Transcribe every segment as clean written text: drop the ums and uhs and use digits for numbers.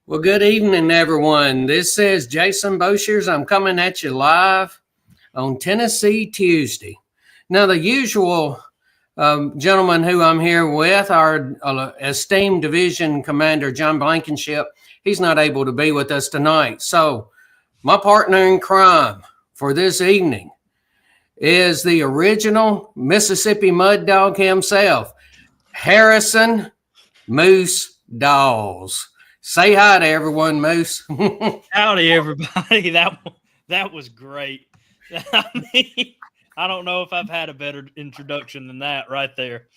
Well, good evening, everyone. This is Jason Boshers. I'm coming at you live on Tennessee Tuesday. Now, the usual gentleman who I'm here with, our esteemed division commander, John Blankenship, he's not able to be with us tonight. So, my partner in crime for this evening is the original Mississippi Mud Dog himself, Harrison Moose Daws. Say hi to everyone, Moose. Howdy, everybody. That was great. I mean, I don't know if I've had a better introduction than that right there.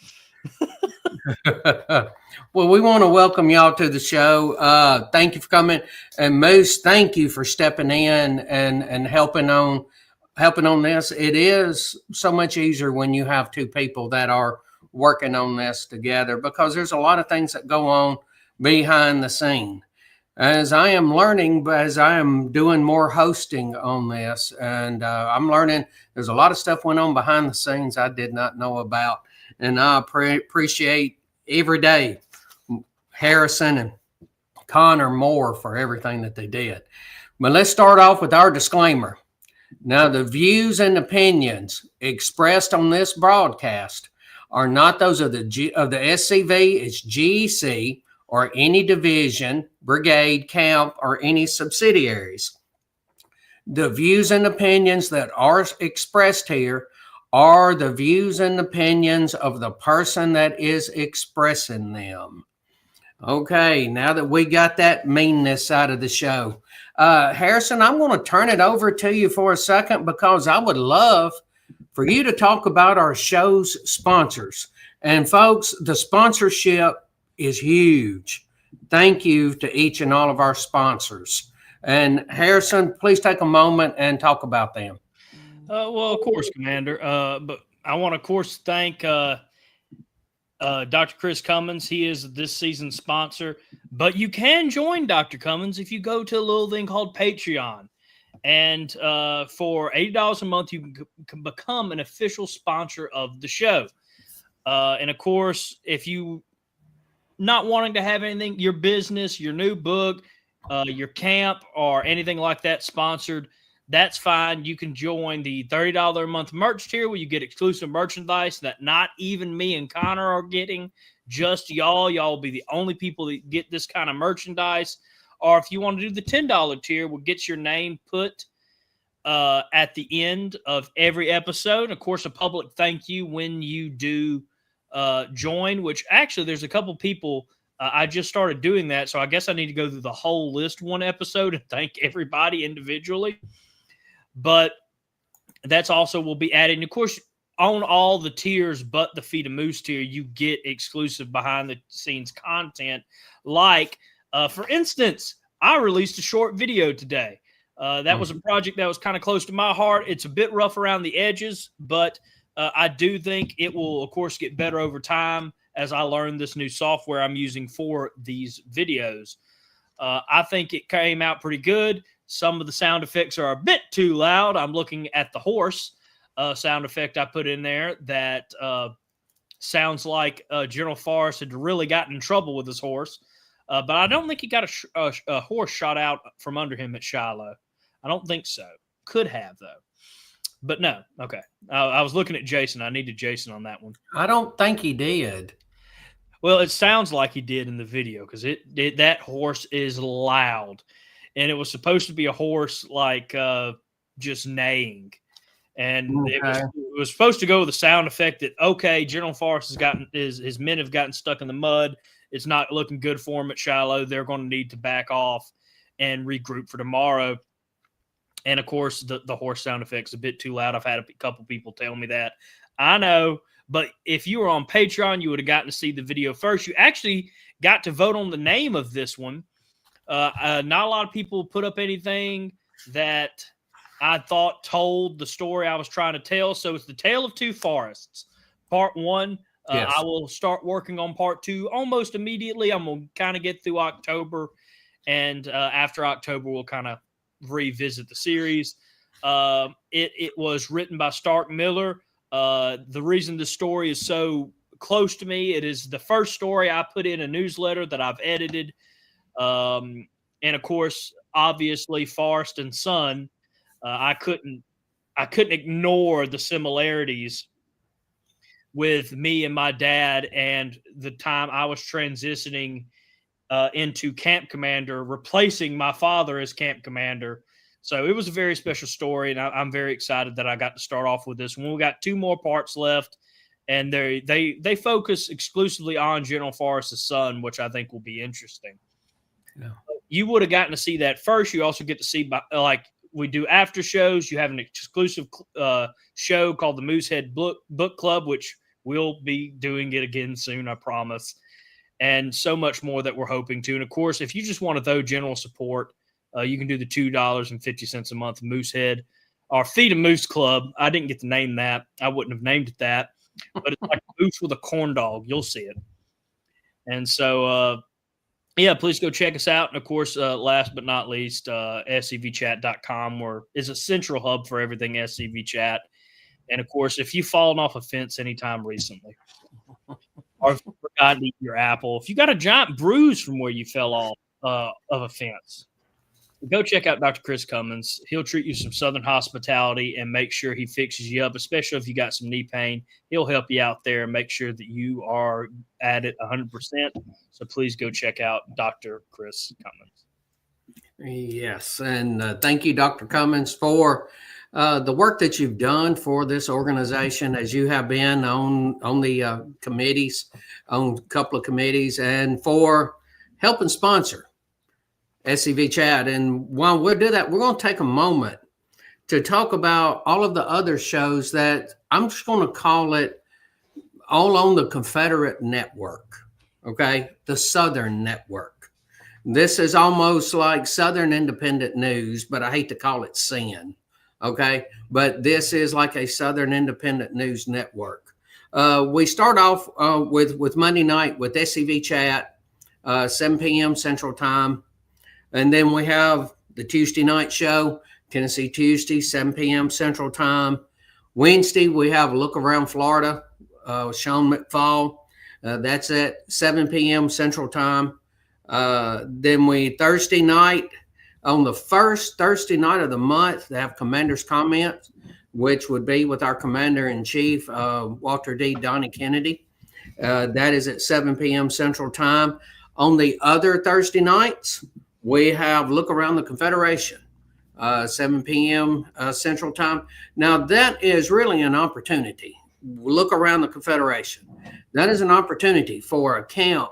Well, we want to welcome y'all to the show. Thank you for coming, and Moose, thank you for stepping in and helping on this. It is so much easier when you have two people that are working on this together because there's a lot of things that go on behind the scene. As I am learning, as I am doing more hosting on this, and I'm learning there's a lot of stuff went on behind the scenes I did not know about. And I appreciate every day Harrison and Connor Moore for everything that they did. But let's start off with our disclaimer. Now, the views and opinions expressed on this broadcast are not those of the SCV, it's GEC, or any division, brigade, camp, or any subsidiaries. The views and opinions that are expressed here are the views and opinions of the person that is expressing them. Okay, now that we got that meanness out of the show, Harrison, I'm going to turn it over to you for a second because I would love for you to talk about our show's sponsors. And folks, the sponsorship is huge. Thank you to each and all of our sponsors. And Harrison, please take a moment and talk about them. Well, of course, Commander. But I want to, of course, thank Dr. Chris Cummins. He is this season's sponsor. But you can join Dr. Cummins if you go to a little thing called Patreon. And for $80 a month, you can become an official sponsor of the show. And, of course, if you not wanting to have anything, your business, your new book, your camp, or anything like that sponsored, that's fine. You can join the $30 a month merch tier where you get exclusive merchandise that not even me and Connor are getting, just y'all. Y'all will be the only people that get this kind of merchandise. Or if you want to do the $10 tier, we'll get your name put at the end of every episode. Of course, a public thank you when you do join, which actually there's a couple people I just started doing that, so I guess I need to go through the whole list one episode and thank everybody individually. But that's also will be added. And of course, on all the tiers but the Feed a Moose tier, you get exclusive behind the scenes content. Like, for instance, I released a short video today. That was a project that was kind of close to my heart. It's a bit rough around the edges, but I do think it will, of course, get better over time as I learn this new software I'm using for these videos. I think it came out pretty good. Some of the sound effects are a bit too loud. I'm looking at the horse sound effect I put in there that sounds like General Forrest had really gotten in trouble with his horse. But I don't think he got a horse shot out from under him at Shiloh. I don't think so. Could have, though. But no, okay. I was looking at Jason. I needed Jason on that one. I don't think he did. Well, it sounds like he did in the video because that horse is loud, and it was supposed to be a horse like just neighing, and it was supposed to go with the sound effect that General Forrest has gotten his men have gotten stuck in the mud. It's not looking good for him at Shiloh. They're going to need to back off and regroup for tomorrow. And, of course, the horse sound effect's a bit too loud. I've had a couple people tell me that. I know, but if you were on Patreon, you would have gotten to see the video first. You actually got to vote on the name of this one. Not a lot of people put up anything that I thought told the story I was trying to tell. So it's The Tale of Two Forests, Part 1. Yes. I will start working on Part 2 almost immediately. I'm going to kind of get through October, and after October, we'll kind of revisit the series. It was written by Stark Miller. The reason the story is so close to me, it is the first story I put in a newsletter that I've edited. And of course, obviously, Forrest and Son, I couldn't ignore the similarities with me and my dad and the time I was transitioning into camp commander, replacing my father as camp commander. So it was a very special story, and I'm very excited that I got to start off with this one. We got 2 more parts left, and they focus exclusively on General Forrest's son, which I think will be interesting. Yeah. You would have gotten to see that first. You also get to see, like we do after shows. You have an exclusive show called the Moosehead Book Club, which we'll be doing it again soon, I promise. And so much more that we're hoping to. And of course, if you just want to throw general support, you can do the $2.50 a month Moosehead or Feed a Moose Club. I didn't get to name that. I wouldn't have named it that, but it's like a moose with a corn dog. You'll see it. And so, yeah, please go check us out. And of course, last but not least, scvchat.com, where is a central hub for everything SCV Chat. And of course, if you've fallen off a fence anytime recently, or if you forgot to eat your apple, if you got a giant bruise from where you fell off of a fence, go check out Dr. Chris Cummins. He'll treat you some Southern hospitality and make sure he fixes you up, especially if you got some knee pain. He'll help you out there and make sure that you are at it 100%. So please go check out Dr. Chris Cummins. Yes, and thank you, Dr. Cummins, for the work that you've done for this organization, as you have been on the committees, on a couple of committees, and for helping sponsor SCV Chat. And while we'll do that, we're going to take a moment to talk about all of the other shows that I'm just going to call it all on the Confederate Network, okay? The Southern Network. This is almost like Southern Independent News, but I hate to call it SIN, okay? But this is like a Southern Independent News Network. We start off with Monday night with SCV Chat, 7 p.m. Central Time. And then we have the Tuesday night show, Tennessee Tuesday, 7 p.m. Central Time. Wednesday, we have Look Around Florida, Sean McFall. That's at 7 p.m. Central Time. Then Thursday night, on the first Thursday night of the month, they have Commander's Comments, which would be with our Commander-in-Chief, Walter D. Donnie Kennedy. That is at 7 p.m. Central Time. On the other Thursday nights, we have Look Around the Confederation, 7 p.m. Central Time. Now, that is really an opportunity. Look Around the Confederation. That is an opportunity for a camp,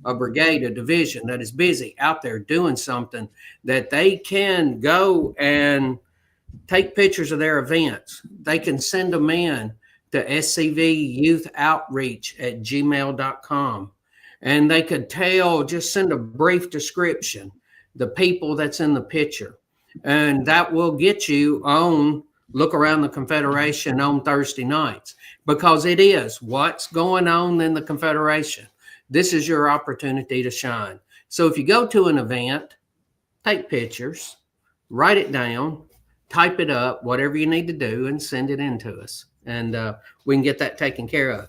a brigade, a division that is busy out there doing something that they can go and take pictures of their events. They can send them in to scvyouthOutreach@gmail.com. And they could just send a brief description, the people that's in the picture. And that will get you on Look Around the Confederation on Thursday nights, because it is what's going on in the Confederation. This is your opportunity to shine. So if you go to an event, take pictures, write it down, type it up, whatever you need to do, and send it in to us. And we can get that taken care of.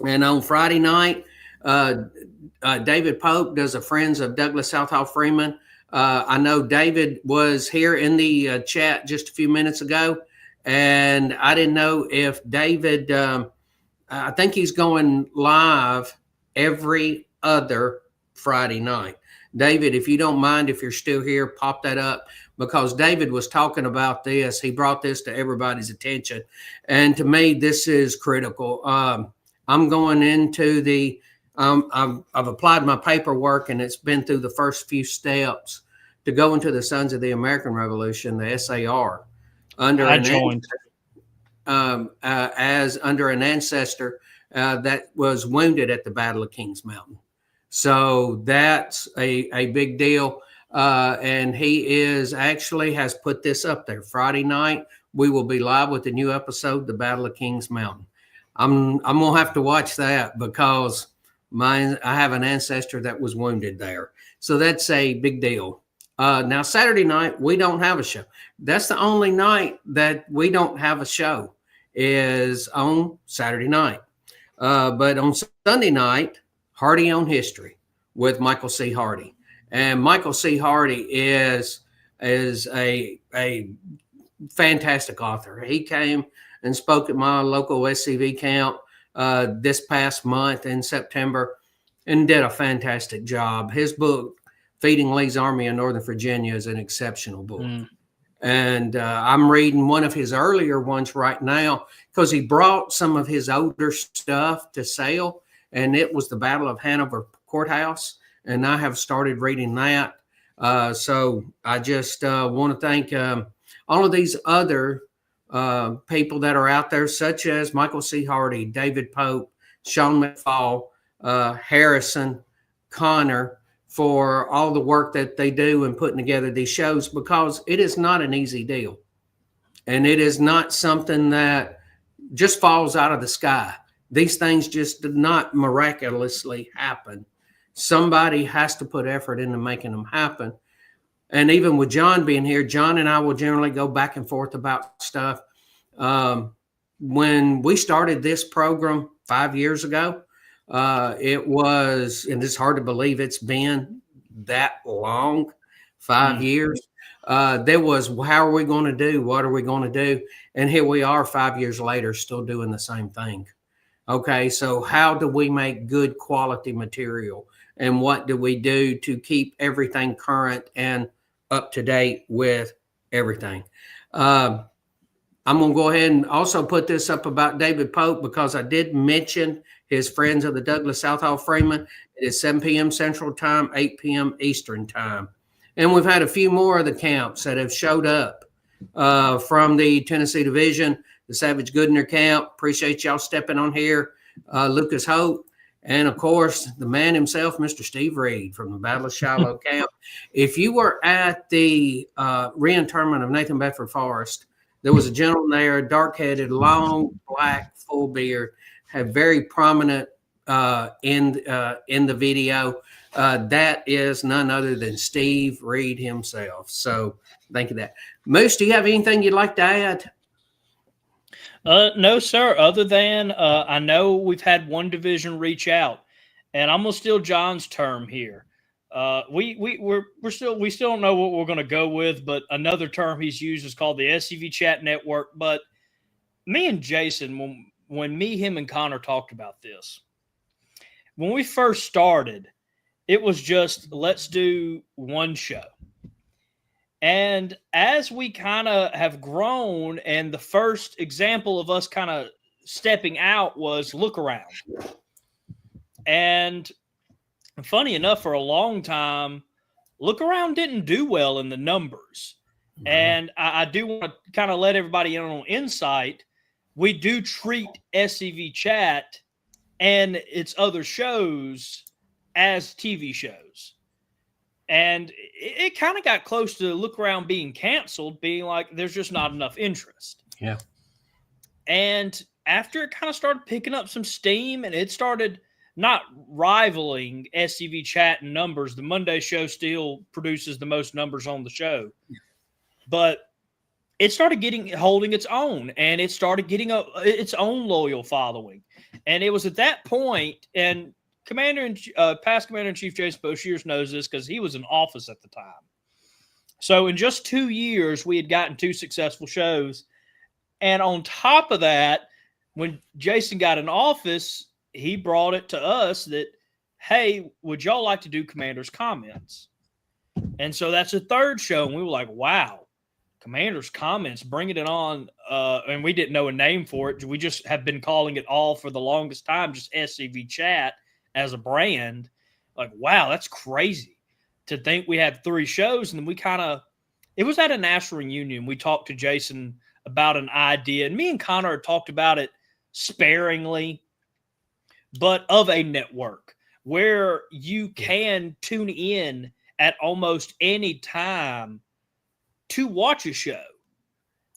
And on Friday night, David Pope does a Friends of Douglas Southall Freeman. I know David was here in the chat just a few minutes ago, and I didn't know if David, I think he's going live every other Friday night. David, if you don't mind, if you're still here, pop that up, because David was talking about this. He brought this to everybody's attention. And to me, this is critical. I'm going into I've applied my paperwork, and it's been through the first few steps to go into the Sons of the American Revolution, the SAR, under an ancestor that was wounded at the Battle of Kings Mountain. So that's a big deal. And he has put this up there. Friday night, we will be live with the new episode, The Battle of Kings Mountain. I'm going to have to watch that, because I have an ancestor that was wounded there. So that's a big deal. Now, Saturday night, we don't have a show. That's the only night that we don't have a show, is on Saturday night. But on Sunday night, Hardy on History with Michael C. Hardy. And Michael C. Hardy is a fantastic author. He came and spoke at my local SCV camp this past month in September and did a fantastic job. His book, Feeding Lee's Army in Northern Virginia, is an exceptional book. And I'm reading one of his earlier ones right now because he brought some of his older stuff to sale, and it was the Battle of Hanover Courthouse. And I have started reading that. So I just want to thank all of these other people that are out there, such as Michael C. Hardy, David Pope, Sean McFall, Harrison, Connor, for all the work that they do in putting together these shows, because it is not an easy deal. And it is not something that just falls out of the sky. These things just do not miraculously happen. Somebody has to put effort into making them happen. And even with John being here, John and I will generally go back and forth about stuff. When we started this program 5 years ago, it was, and it's hard to believe it's been that long, 5 years. There was, how are we going to do? What are we going to do? And here we are 5 years later, still doing the same thing. Okay, so how do we make good quality material? And what do we do to keep everything current and up to date with everything? I'm going to go ahead and also put this up about David Pope, because I did mention his Friends of the Douglas Southall Freeman. It is 7 p.m. Central Time, 8 p.m. Eastern Time. And we've had a few more of the camps that have showed up from the Tennessee Division, the Savage Goodner camp. Appreciate y'all stepping on here. Lucas Hope. And, of course, the man himself, Mr. Steve Reed from the Battle of Shiloh camp. If you were at the reinterment of Nathan Bedford Forrest, there was a gentleman there, dark-headed, long, black, full beard, had very prominent in the video. That is none other than Steve Reed himself. So thank you for that. Moose, do you have anything you'd like to add? No, sir. Other than I know we've had one division reach out, and I'm gonna steal John's term here. We still don't know what we're gonna go with, but another term he's used is called the SCV Chat Network. But me and Jason, when me, him, and Connor talked about this, when we first started, it was just let's do one show. And as we kind of have grown, and the first example of us kind of stepping out was Look Around. And funny enough, for a long time, Look Around didn't do well in the numbers. Mm-hmm. And I do want to kind of let everybody in on insight. We do treat SCV Chat and its other shows as TV shows. And it kind of got close to Look Around being canceled, being like, there's just not enough interest. Yeah. And after it kind of started picking up some steam and it started not rivaling SCV Chat in numbers, the Monday show still produces the most numbers on the show. Yeah. But it started holding its own, and it started getting its own loyal following. And it was at that point, and past Commander-in-Chief Jason Boshers knows this because he was in office at the time. So in just 2 years, we had gotten 2 successful shows. And on top of that, when Jason got in office, he brought it to us that, hey, would y'all like to do Commander's Comments? And so that's a 3rd show. And we were like, wow, Commander's Comments, bringing it on. And we didn't know a name for it. We just have been calling it all for the longest time, just SCV Chat as a brand. Like, wow, that's crazy to think we had 3 shows. And then we it was at a national reunion. We talked to Jason about an idea, and me and Connor had talked about it sparingly, but of a network where you can tune in at almost any time to watch a show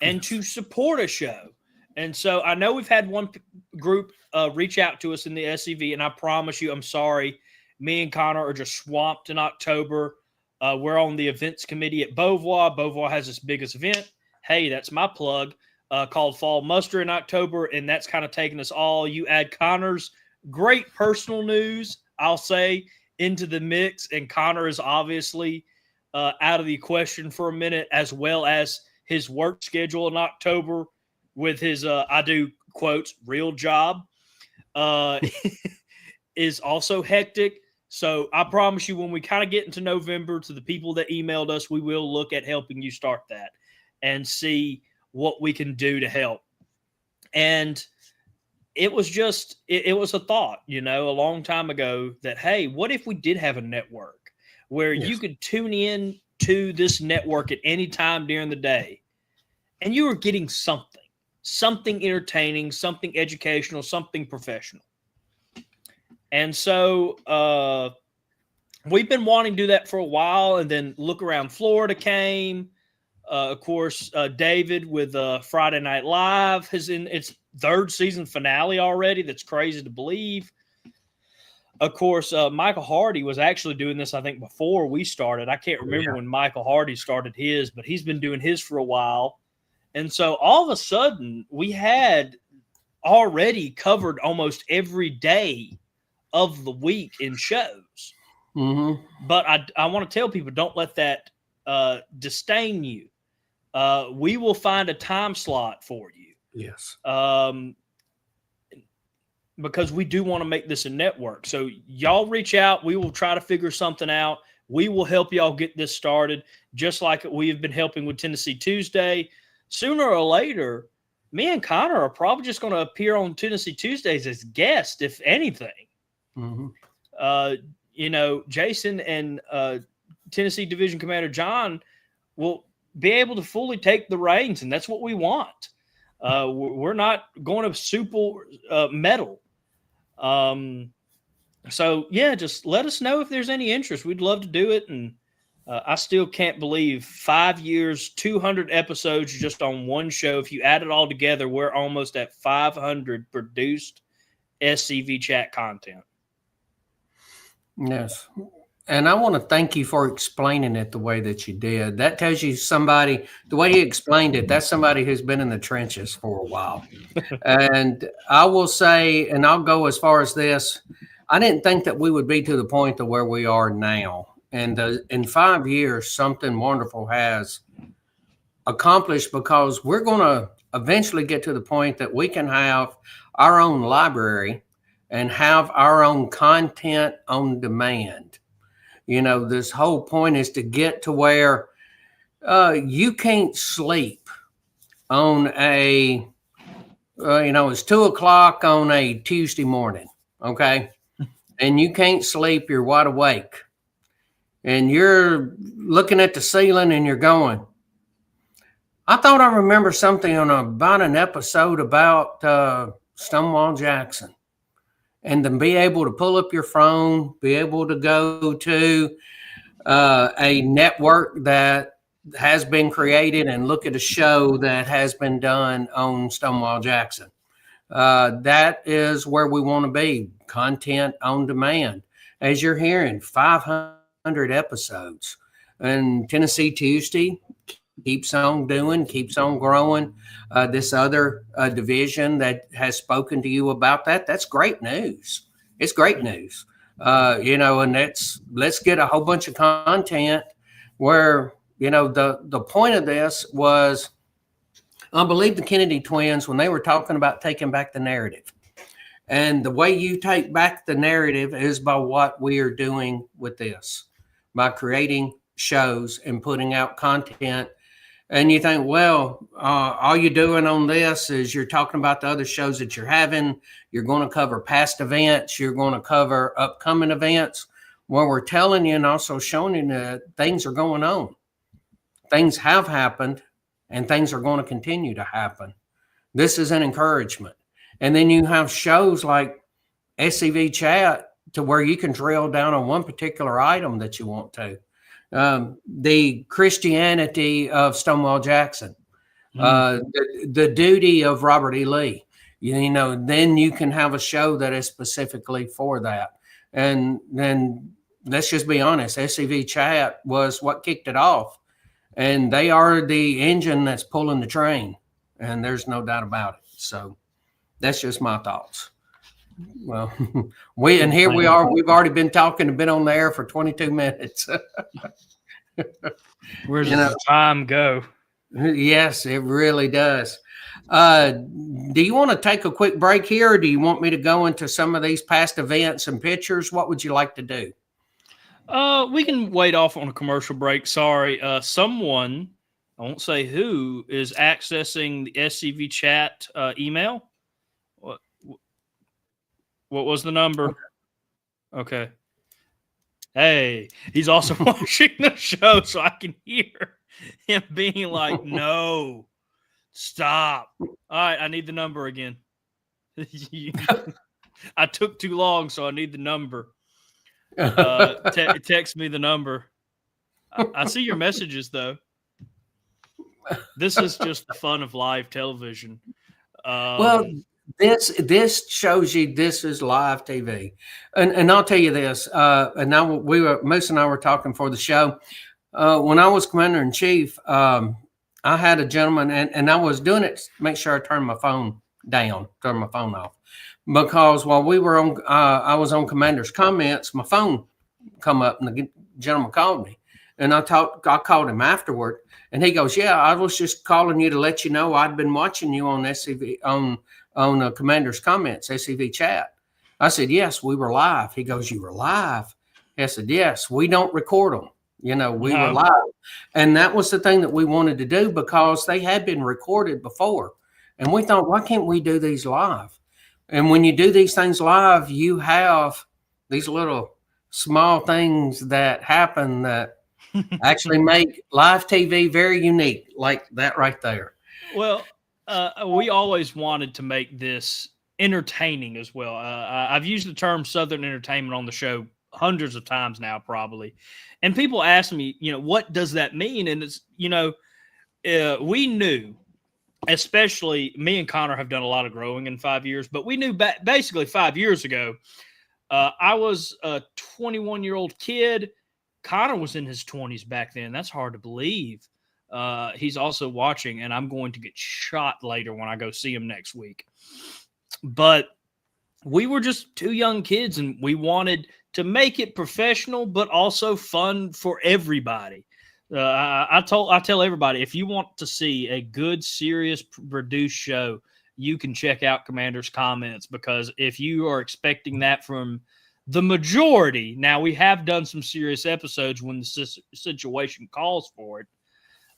and to support a show. And so I know we've had one group reach out to us in the SCV, and I promise you, I'm sorry, me and Connor are just swamped in October. We're on the events committee at Beauvoir. Beauvoir has its biggest event. Hey, that's my plug, called Fall Muster in October, and that's kind of taking us all. You add Connor's great personal news, I'll say, into the mix, and Connor is obviously out of the question for a minute, as well as his work schedule in October with his I do quotes real job is also hectic. So I promise you, when we kind of get into November, to the people that emailed us, we will look at helping you start that and see what we can do to help. And it was just, it was a thought, a long time ago that, hey, what if we did have a network where you could tune in to this network at any time during the day and you were getting something entertaining, something educational, something professional. And so we've been wanting to do that for a while, and then Look Around Florida came. Of course, David with Friday Night Live is in its third season finale already. That's crazy to believe. Of course, Michael Hardy was actually doing this, I think, before we started. I can't remember when Michael Hardy started his, but he's been doing his for a while. And so all of a sudden, we had already covered almost every day of the week in shows. Mm-hmm. But I want to tell people, don't let that disdain you. We will find a time slot for you. Yes. Because we do want to make this a network. So y'all reach out. We will try to figure something out. We will help y'all get this started, just like we have been helping with Tennessee Tuesday. Sooner or later, me and Connor are probably just going to appear on Tennessee Tuesdays as guests, if anything. Mm-hmm. Jason and Tennessee Division Commander John will be able to fully take the reins, and that's what we want. We're not going to super meddle. So, yeah, just let us know if there's any interest. We'd love to do it, and I still can't believe 5 years, 200 episodes just on one show. If you add it all together, we're almost at 500 produced SCV chat content. Yes. And I want to thank you for explaining it the way that you did. That tells you somebody, the way you explained it, that's somebody who's been in the trenches for a while. And I will say, and I'll go as far as this, I didn't think that we would be to the point to where we are now. And in 5 years, something wonderful has accomplished, because we're going to eventually get to the point that we can have our own library and have our own content on demand. This whole point is to get to where you can't sleep on it's 2:00 on a Tuesday morning, okay? And you can't sleep, you're wide awake. And you're looking at the ceiling and you're going, I thought I remember something about an episode about Stonewall Jackson. And then be able to pull up your phone, be able to go to a network that has been created and look at a show that has been done on Stonewall Jackson. That is where we want to be, content on demand. As you're hearing, 500 episodes. And Tennessee Tuesday keeps on doing, keeps on growing. This other division that has spoken to you about that's great news. It's great news. And let's get a whole bunch of content where, the point of this was, I believe the Kennedy twins, when they were talking about taking back the narrative. And the way you take back the narrative is by what we are doing with this, by creating shows and putting out content. And you think, well, all you're doing on this is you're talking about the other shows that you're having. You're going to cover past events. You're going to cover upcoming events. Well, we're telling you and also showing you that things are going on. Things have happened and things are going to continue to happen. This is an encouragement. And then you have shows like SCV Chat to where you can drill down on one particular item that you want to. The Christianity of Stonewall Jackson, the duty of Robert E. Lee, then you can have a show that is specifically for that. And then let's just be honest, SCV Chat was what kicked it off, and they are the engine that's pulling the train, and there's no doubt about it. So that's just my thoughts. Well, here we are. We've already been talking and been on the air for 22 minutes. Where does the time go? Yes, it really does. Do you want to take a quick break here, or do you want me to go into some of these past events and pictures? What would you like to do? We can wait off on a commercial break. Sorry. Someone, I won't say who, is accessing the SCV chat email. What was the number? Okay. Hey, he's also watching the show, so I can hear him being like, no, stop. All right, I need the number again. I took too long, so I need the number. Text me the number. I see your messages, though. This is just the fun of live television. Well, this shows you this is live TV, and I'll tell you this. And now Moose and I were talking for the show. When I was commander in chief, I had a gentleman, and I was doing it to make sure I turned my phone down, turn my phone off, because while we were on, I was on commander's comments. My phone come up, and the gentleman called me, and I called him afterward, and he goes, "Yeah, I was just calling you to let you know I'd been watching you on SCV on commander's comments, SCV chat." I said, "Yes, we were live." He goes, "You were live?" I said, "Yes, we don't record them. We were live." And that was the thing that we wanted to do, because they had been recorded before. And we thought, why can't we do these live? And when you do these things live, you have these little small things that happen that actually make live TV very unique, like that right there. Well, we always wanted to make this entertaining as well. I've used the term Southern entertainment on the show hundreds of times now, probably. And people ask me, what does that mean? And it's, we knew, especially me and Connor have done a lot of growing in 5 years, but we knew basically 5 years ago, I was a 21-year-old kid. Connor was in his 20s back then. That's hard to believe. He's also watching, and I'm going to get shot later when I go see him next week. But we were just two young kids, and we wanted to make it professional, but also fun for everybody. I tell everybody, if you want to see a good, serious, produced show, you can check out Commander's Comments, because if you are expecting that from the majority, now we have done some serious episodes when the situation calls for it.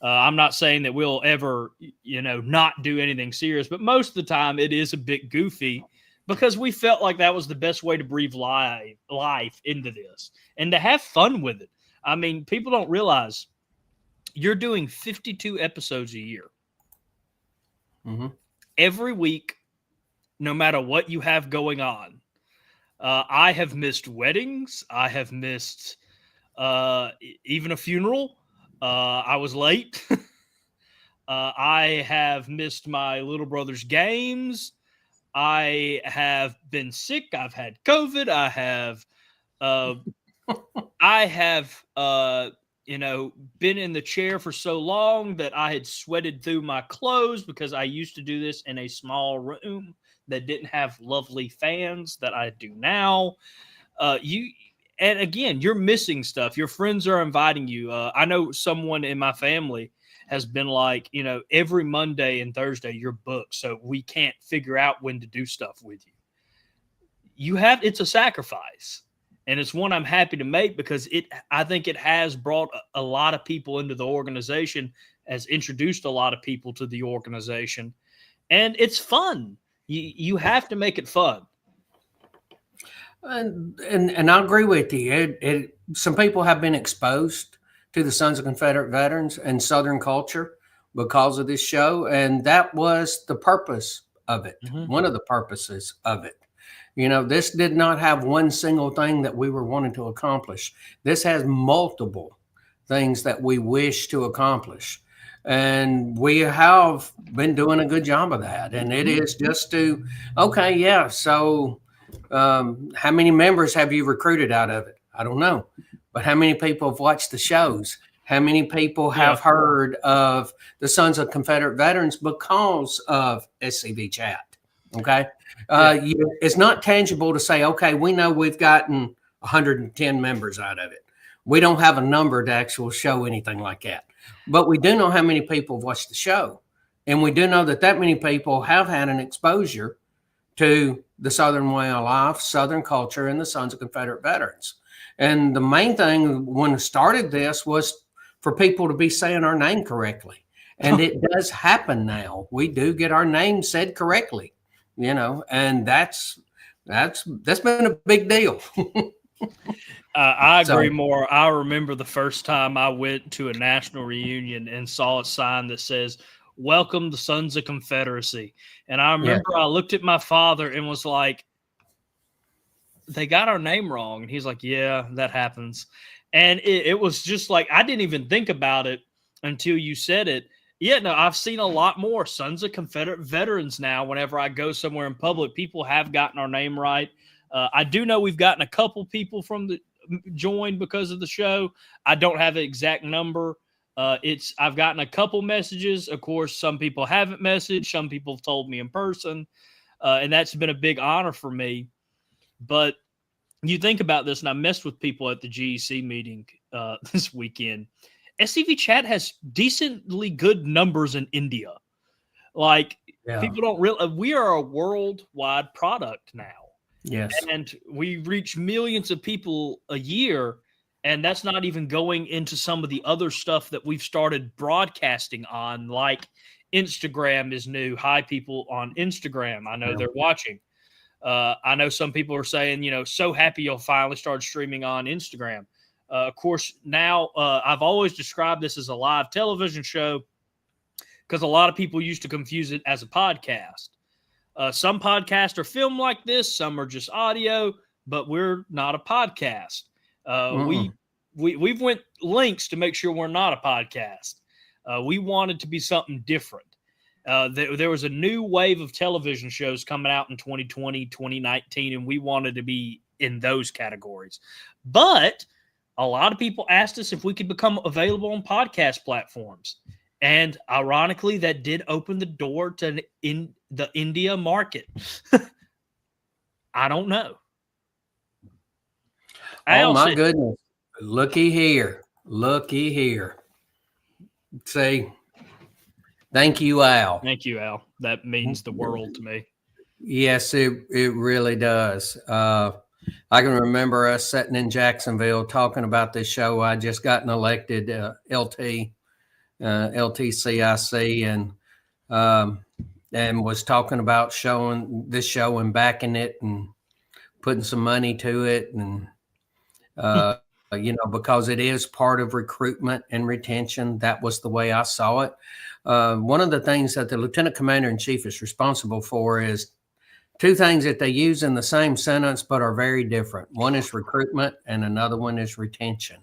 I'm not saying that we'll ever, not do anything serious, but most of the time it is a bit goofy, because we felt like that was the best way to breathe life into this and to have fun with it. I mean, people don't realize you're doing 52 episodes a year. Mm-hmm. Every week, no matter what you have going on. I have missed weddings. I have missed even a funeral. I was late. I have missed my little brother's games. I have been sick. I've had COVID. I have been in the chair for so long that I had sweated through my clothes, because I used to do this in a small room that didn't have lovely fans that I do now. And again, you're missing stuff. Your friends are inviting you. I know someone in my family has been like, every Monday and Thursday you're booked, so we can't figure out when to do stuff with you. It's a sacrifice, and it's one I'm happy to make, because I think it has brought a lot of people into the organization, has introduced a lot of people to the organization, and it's fun. You have to make it fun. And I agree with you. Some people have been exposed to the Sons of Confederate Veterans and Southern culture because of this show, and that was the purpose of it. Mm-hmm. One of the purposes of it. This did not have one single thing that we were wanting to accomplish. This has multiple things that we wish to accomplish. And we have been doing a good job of that. And it is just so how many members have you recruited out of it? I don't know. But how many people have watched the shows? How many people have heard of the Sons of Confederate Veterans because of SCV Chat? Okay. It's not tangible to say, okay, we know we've gotten 110 members out of it. We don't have a number to actually show anything like that. But we do know how many people have watched the show. And we do know that many people have had an exposure to the Southern way of life, Southern culture, and the Sons of Confederate Veterans. And the main thing when I started this was for people to be saying our name correctly. And it does happen now. We do get our name said correctly, and that's been a big deal. I agree more. I remember the first time I went to a national reunion and saw a sign that says, "Welcome the Sons of Confederacy." And I remember I looked at my father and was like, they got our name wrong. And he's like, yeah, that happens. And it was just like, I didn't even think about it until you said it. Yeah, no, I've seen a lot more Sons of Confederate Veterans now. Whenever I go somewhere in public, people have gotten our name right. I do know we've gotten a couple people joined because of the show. I don't have an exact number. I've gotten a couple messages. Of course, some people haven't messaged. Some people have told me in person. And that's been a big honor for me. But you think about this, and I messed with people at the GEC meeting this weekend. SCV Chat has decently good numbers in India. Like, people don't realize we are a worldwide product now. Yes. And we reach millions of people a year, and that's not even going into some of the other stuff that we've started broadcasting on, like Instagram is new. Hi, people on Instagram. I know they're watching. I know some people are saying, so happy you'll finally start streaming on Instagram. Of course, now I've always described this as a live television show because a lot of people used to confuse it as a podcast. Some podcasts are filmed like this. Some are just audio, but we're not a podcast. We've went links to make sure we're not a podcast. We wanted to be something different. There was a new wave of television shows coming out in 2020, 2019, and we wanted to be in those categories. But a lot of people asked us if we could become available on podcast platforms. And ironically, that did open the door to in the India market. I don't know. Oh, my goodness. Looky here. See, thank you, Al. Thank you, Al. That means the world to me. Yes, it really does. I can remember us sitting in Jacksonville talking about this show. I just gotten elected LTCIC, and was talking about showing this show and backing it and putting some money to it, and because it is part of recruitment and retention. That was the way I saw it. One of the things that the Lieutenant Commander in Chief is responsible for is two things that they use in the same sentence but are very different. One is recruitment and another one is retention.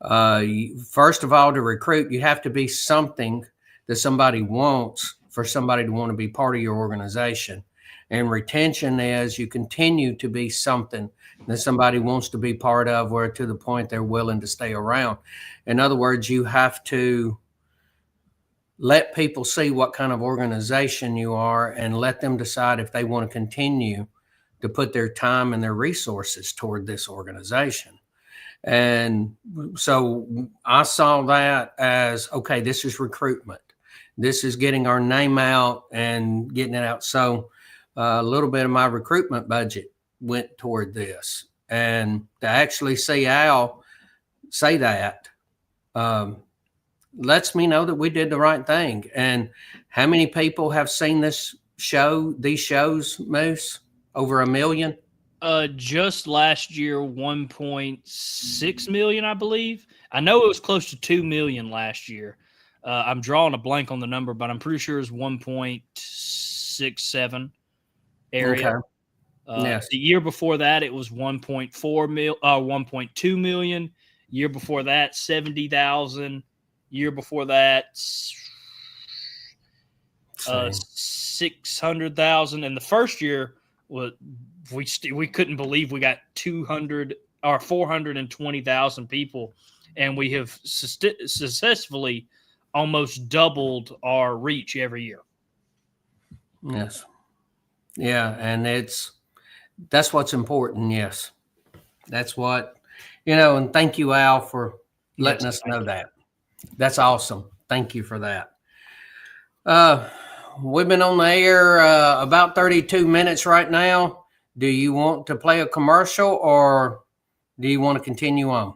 First of all, to recruit, you have to be something that somebody wants for somebody to want to be part of your organization. And retention is you continue to be something that somebody wants to be part of, or to the point they're willing to stay around. In other words, you have to let people see what kind of organization you are and let them decide if they want to continue to put their time and their resources toward this organization. And so I saw that as, okay, this is recruitment. This is getting our name out and getting it out. So a little bit of my recruitment budget went toward this. And to actually see Al say that lets me know that we did the right thing. And how many people have seen these shows, Moose? Over 1 million? Just last year, 1.6 million, I believe. I know it was close to 2 million last year. I'm drawing a blank on the number, but I'm pretty sure it's 1.67 area. Okay. Yes. The year before that, it was 1.2 million. Year before that, 70,000. Year before that, 600,000. And the first year was we couldn't believe we got 420,000 people, and we have successfully almost doubled our reach every year. Yes. Yeah, and that's what's important. Yes, that's what And thank you, Al, for letting Yes, us thank know you. that. That's awesome. Thank you for that. Uh, we've been on the air about 32 minutes right now. Do you want to play a commercial or do you want to continue on?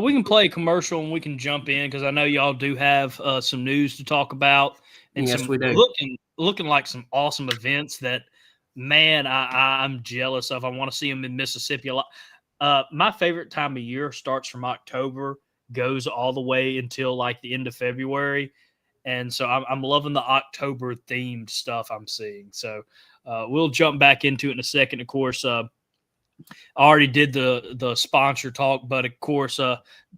We can play a commercial and we can jump in because I know y'all do have some news to talk about and Yes, some we do. looking like some awesome events that, man, I'm jealous of. I want to see them in Mississippi a lot. My favorite time of year starts from October, goes all the way until like the end of February, and so I'm loving the October themed stuff I'm seeing. So we'll jump back into it in a second. Of course, I already did the sponsor talk, but of course,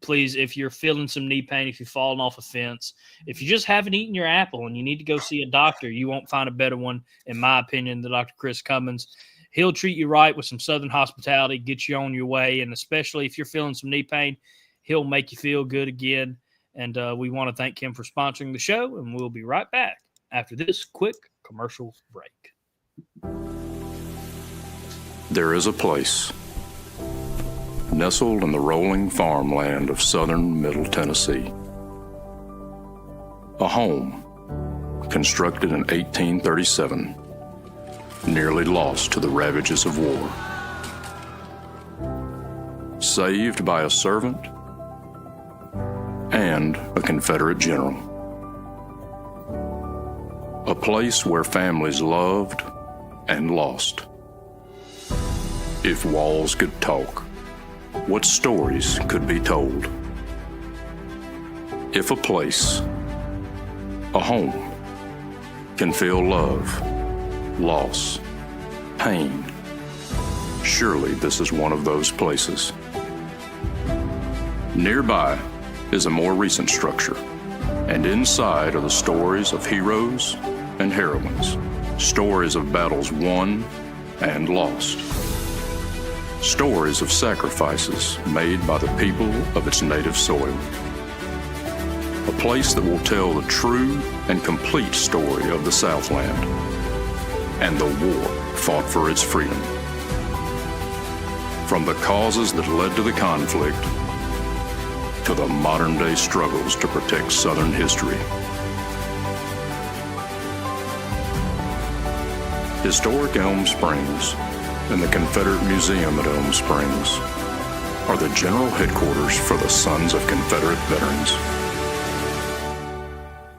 please, if you're feeling some knee pain, if you've fallen off a fence, if you just haven't eaten your apple and you need to go see a doctor, you won't find a better one, in my opinion, than Dr. Chris Cummins. He'll treat you right with some Southern hospitality, get you on your way, and especially if you're feeling some knee pain, he'll make you feel good again. And we want to thank him for sponsoring the show, and we'll be right back after this quick commercial break. There is a place nestled in the rolling farmland of southern Middle Tennessee. A home constructed in 1837, nearly lost to the ravages of war. Saved by a servant and a Confederate general. A place where families loved and lost. If walls could talk, what stories could be told? If a place, a home, can feel love, loss, pain, surely this is one of those places. Nearby is a more recent structure, and inside are the stories of heroes and heroines, stories of battles won and lost. Stories of sacrifices made by the people of its native soil. A place that will tell the true and complete story of the Southland and the war fought for its freedom. From the causes that led to the conflict to the modern-day struggles to protect Southern history. Historic Elm Springs and the Confederate Museum at Elm Springs are the general headquarters for the Sons of Confederate Veterans.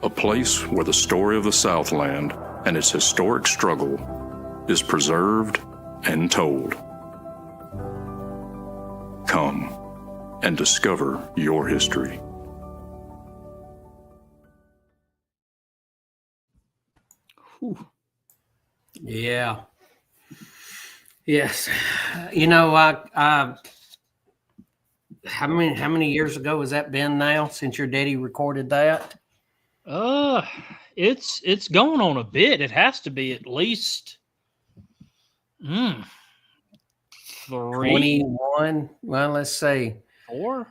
A place where the story of the Southland and its historic struggle is preserved and told. Come and discover your history. Whew. Yeah. Yes. I how many years ago has that been now since your daddy recorded that? It's going on a bit. It has to be at least 3, 21. Well, let's see. 4.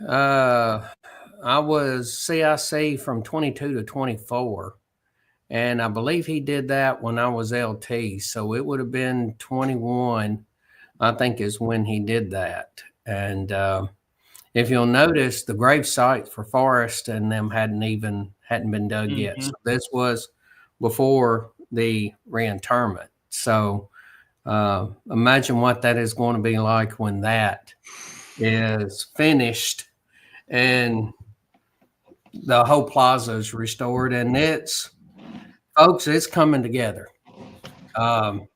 I was CIC from 22 to 24. And I believe he did that when I was LT. So it would have been 21, I think, is when he did that. And if you'll notice, the grave sites for Forrest and them hadn't been dug yet. So this was before the reinterment. So imagine what that is going to be like when that is finished and the whole plaza is restored. And folks, it's coming together. I'm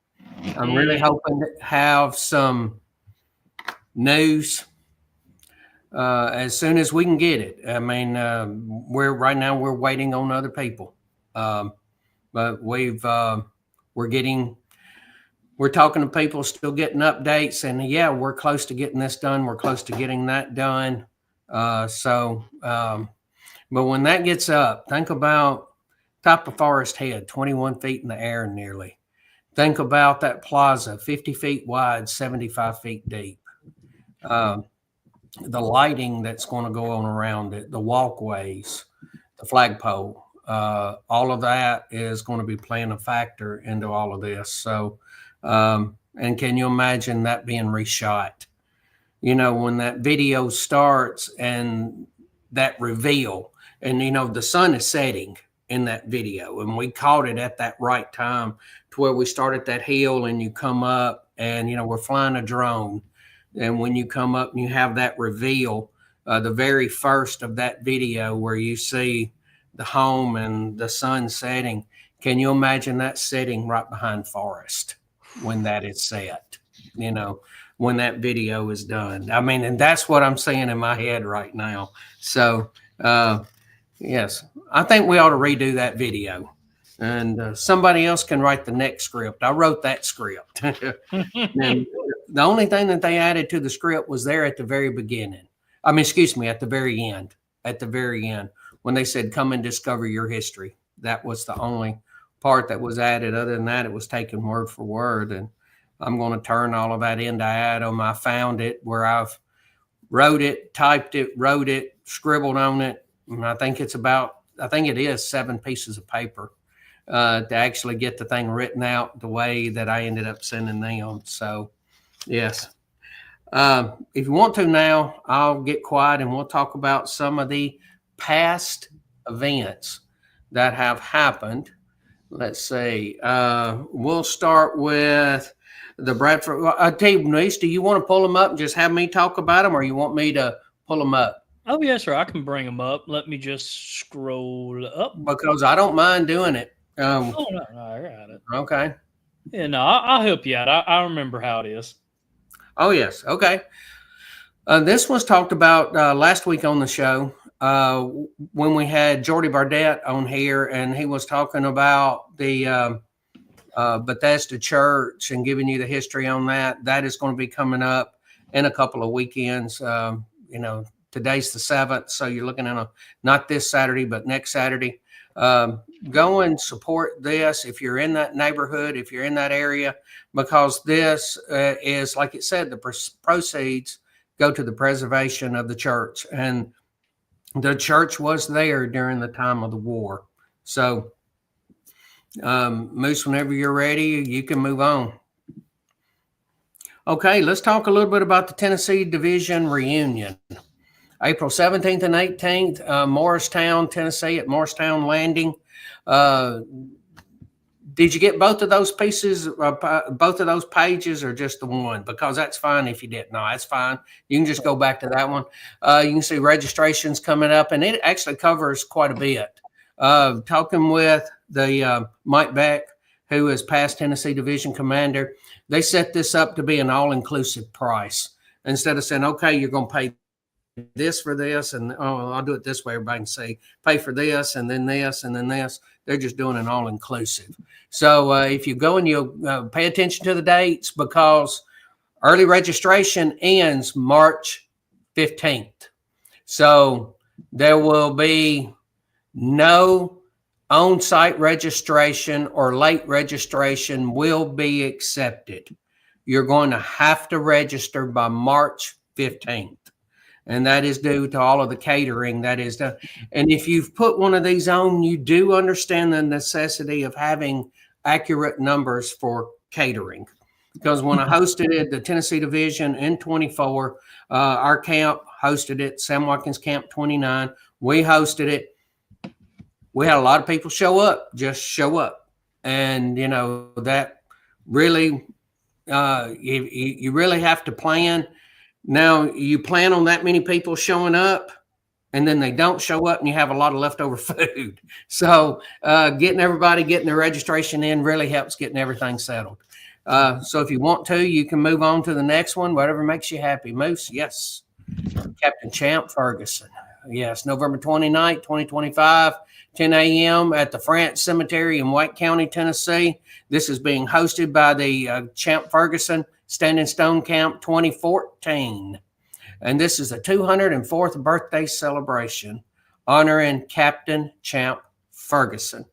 really hoping to have some news as soon as we can get it. I mean, we're waiting on other people, but we're talking to people, still getting updates, and yeah, we're close to getting this done. We're close to getting that done. But when that gets up, think about top of Forest Head, 21 feet in the air nearly. Think about that plaza, 50 feet wide, 75 feet deep. The lighting that's going to go on around it, the walkways, the flagpole, all of that is going to be playing a factor into all of this. So And can you imagine that being reshot? You know, when that video starts and that reveal, and you know, the sun is setting in that video, and we caught it at that right time to where we start at that hill and you come up, and you know, we're flying a drone. And when you come up and you have that reveal, the very first of that video where you see the home and the sun setting, can you imagine that setting right behind Forest when that is set? You know, when that video is done. I mean, and that's what I'm seeing in my head right now. So, yes, I think we ought to redo that video. And somebody else can write the next script. I wrote that script. And the only thing that they added to the script was there at the very beginning. I mean, excuse me, at the very end. At the very end, when they said, "Come and discover your history." That was the only part that was added. Other than that, it was taken word for word. And I'm going to turn all of that into Adam. I found it where I've wrote it, typed it, wrote it, scribbled on it. And I think it is 7 pieces of paper to actually get the thing written out the way that I ended up sending them. So, yes. If you want to now, I'll get quiet and we'll talk about some of the past events that have happened. Let's see. We'll start with the Bradford. I tell you, Denise, do you want to pull them up and just have me talk about them, or you want me to pull them up? Oh, yes, sir. I can bring them up. Let me just scroll up. Because I don't mind doing it. No, I got it. Okay. Yeah, no, I'll help you out. I remember how it is. Oh, yes. Okay. This was talked about last week on the show when we had Jordy Bardette on here, and he was talking about the Bethesda Church and giving you the history on that. That is going to be coming up in a couple of weekends. You know, today's the 7th, so you're looking at not this Saturday, but next Saturday. Go and support this if you're in that neighborhood, if you're in that area, because this is, like it said, the proceeds go to the preservation of the church. And the church was there during the time of the war. So, Moose, whenever you're ready, you can move on. Okay, let's talk a little bit about the Tennessee Division reunion. April 17th and 18th, Morristown, Tennessee at Morristown Landing. Did you get both of those pieces, both of those pages, or just the one? Because that's fine if you didn't. No, that's fine. You can just go back to that one. You can see registrations coming up, and it actually covers quite a bit. Talking with the Mike Beck, who is past Tennessee Division Commander, they set this up to be an all-inclusive price. Instead of saying, okay, you're going to pay this for this, and I'll do it this way, everybody can say, pay for this, and then this, and then this. They're just doing an all-inclusive. So if you go and you pay attention to the dates, because early registration ends March 15th. So there will be no on-site registration or late registration will be accepted. You're going to have to register by March 15th. And that is due to all of the catering that is done. And if you've put one of these on, you do understand the necessity of having accurate numbers for catering. Because when I hosted it, the Tennessee Division in 24, our camp hosted it, Sam Watkins Camp 29, we hosted it. We had a lot of people just show up. And, you know, that really, you really have to plan. Now, you plan on that many people showing up, and then they don't show up, and you have a lot of leftover food. So getting their registration in really helps getting everything settled. So if you want to, you can move on to the next one, whatever makes you happy. Moose, yes. Captain Champ Ferguson. Yes, November 29th, 2025, 10 a.m. at the France Cemetery in White County, Tennessee. This is being hosted by the Champ Ferguson Standing Stone Camp 2014. And this is the 204th birthday celebration honoring Captain Champ Ferguson.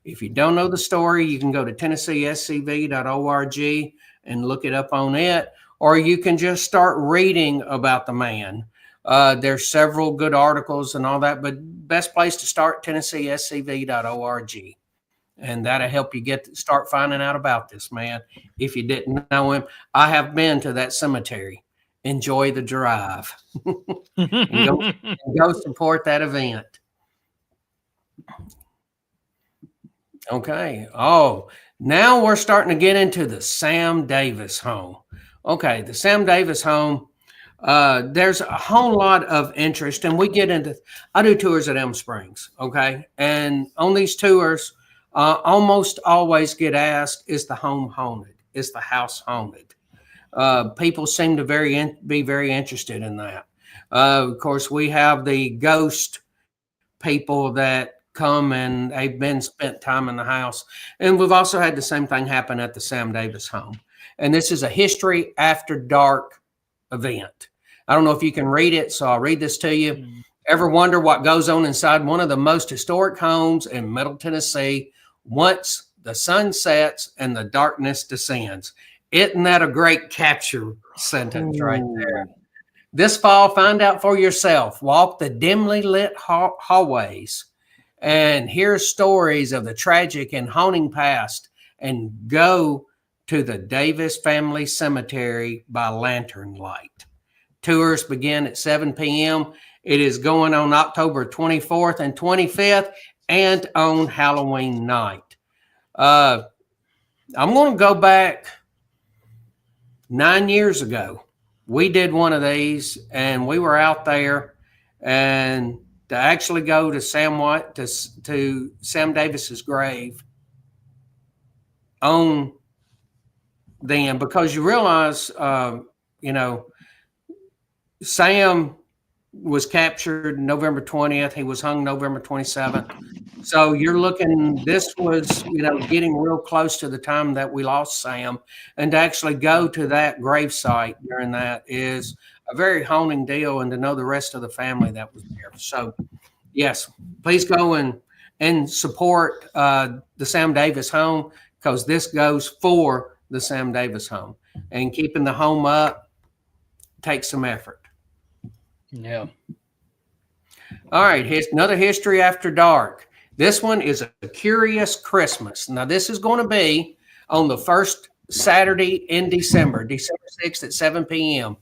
If you don't know the story, you can go to TennesseeSCV.org and look it up on it, or you can just start reading about the man. There's several good articles and all that, but best place to start, TennesseeSCV.org. and that'll help you start finding out about this man if you didn't know him. I have been to that cemetery. Enjoy the drive. and go support that event. Okay. Oh, now we're starting to get into the Sam Davis home. Okay, the Sam Davis home. There's a whole lot of interest, and we get into. I do tours at Elm Springs. Okay, and on these tours, almost always get asked, "Is the home haunted? Is the house haunted?" People seem to be very interested in that. Of course, we have the ghost people that come and they've been spent time in the house. And we've also had the same thing happen at the Sam Davis home. And this is a History After Dark event. I don't know if you can read it, so I'll read this to you. Ever wonder what goes on inside one of the most historic homes in Middle Tennessee once the sun sets and the darkness descends? Isn't that a great capture sentence right there? This fall, find out for yourself. Walk the dimly lit hallways and hear stories of the tragic and haunting past, and go to the Davis Family Cemetery by lantern light. Tours begin at 7 p.m. It is going on October 24th and 25th and on Halloween night. I'm going to go back 9 years ago. We did one of these, and we were out there, and to actually go to to Sam Davis's grave on them, because you realize, Sam was captured November 20th. He was hung November 27th. So you're looking, this was, getting real close to the time that we lost Sam. And to actually go to that gravesite during that is a very haunting deal, and to know the rest of the family that was there. So, yes, please go and support the Sam Davis home, because this goes for the Sam Davis home. And keeping the home up takes some effort. Yeah. All right, here's another History After Dark. This one is a Curious Christmas. Now, this is going to be on the first Saturday in December 6th at 7 p.m.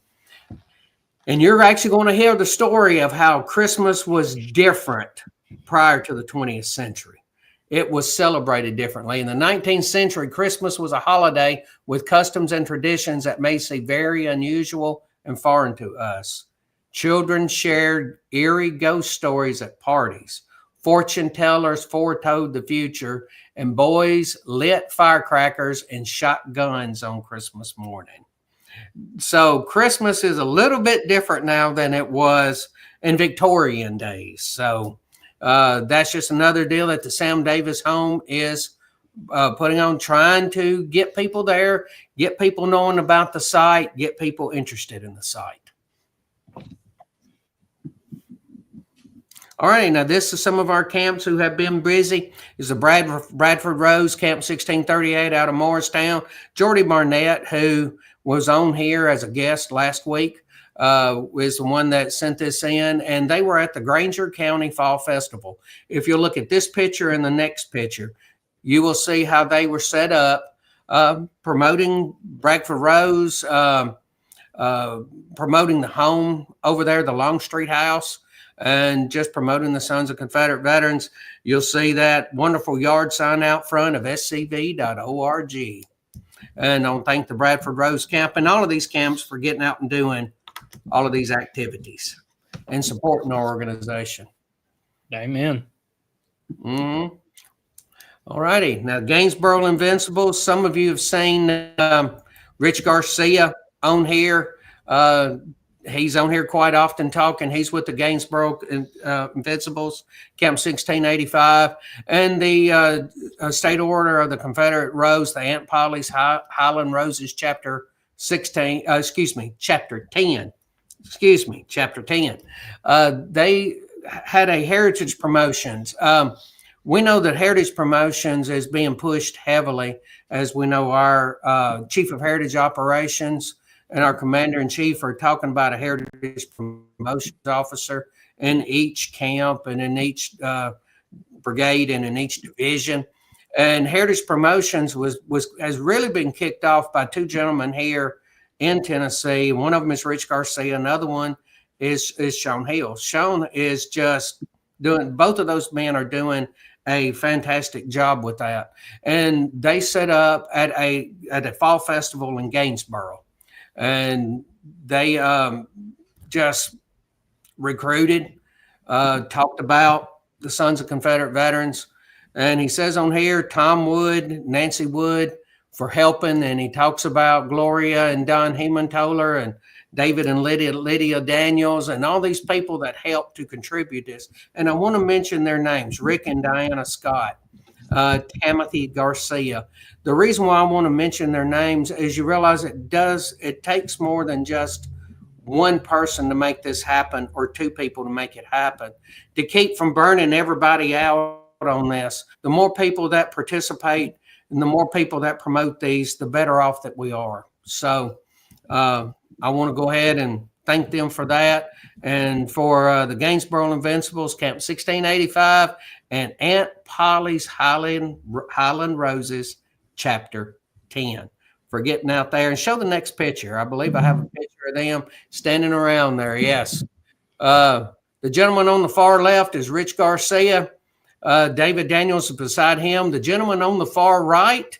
And you're actually going to hear the story of how Christmas was different prior to the 20th century. It was celebrated differently. In the 19th century, Christmas was a holiday with customs and traditions that may seem very unusual and foreign to us. Children shared eerie ghost stories at parties. Fortune tellers foretold the future, and boys lit firecrackers and shot guns on Christmas morning. So Christmas is a little bit different now than it was in Victorian days. So that's just another deal that the Sam Davis home is putting on, trying to get people there, get people knowing about the site, get people interested in the site. All right, now this is some of our camps who have been busy. This is the Bradford Rose, Camp 1638 out of Morristown. Jordy Barnett, who was on here as a guest last week, was the one that sent this in, and they were at the Granger County Fall Festival. If you look at this picture and the next picture, you will see how they were set up, promoting Bradford Rose, promoting the home over there, the Longstreet House, and just promoting the Sons of Confederate Veterans. You'll see that wonderful yard sign out front of scv.org. And I want to thank the Bradford Rose Camp and all of these camps for getting out and doing all of these activities and supporting our organization. Amen. Mm-hmm. All righty. Now, Gainsboro Invincibles. Some of you have seen Rich Garcia on here. He's on here quite often talking. He's with the Gainsboro Invincibles, Camp 1685, and the State Order of the Confederate Rose, the Aunt Polly's Highland Roses, Chapter 10. They had a Heritage Promotions. We know that Heritage Promotions is being pushed heavily, as we know our Chief of Heritage Operations and our Commander-in-Chief are talking about a Heritage Promotions officer in each camp and in each brigade and in each division. And Heritage Promotions has really been kicked off by two gentlemen here in Tennessee. One of them is Rich Garcia. Another one is Sean Hill. Sean is just both of those men are doing a fantastic job with that. And they set up at a fall festival in Gainesboro. And they just recruited, talked about the Sons of Confederate Veterans. And he says on here, Tom Wood, Nancy Wood for helping. And he talks about Gloria and Don Heeman-Toller and David and Lydia Daniels and all these people that helped to contribute this. And I want to mention their names, Rick and Diana Scott, Timothy Garcia. The reason why I want to mention their names is you realize it takes more than just one person to make this happen or two people to make it happen. To keep from burning everybody out on this, the more people that participate and the more people that promote these, the better off that we are. So I want to go ahead and thank them for that, and for the Gainesboro Invincibles, Camp 1685, and Aunt Polly's Highland Roses, Chapter 10, for getting out there. And show the next picture. I believe I have a picture of them standing around there. Yes. The gentleman on the far left is Rich Garcia. David Daniels is beside him. The gentleman on the far right,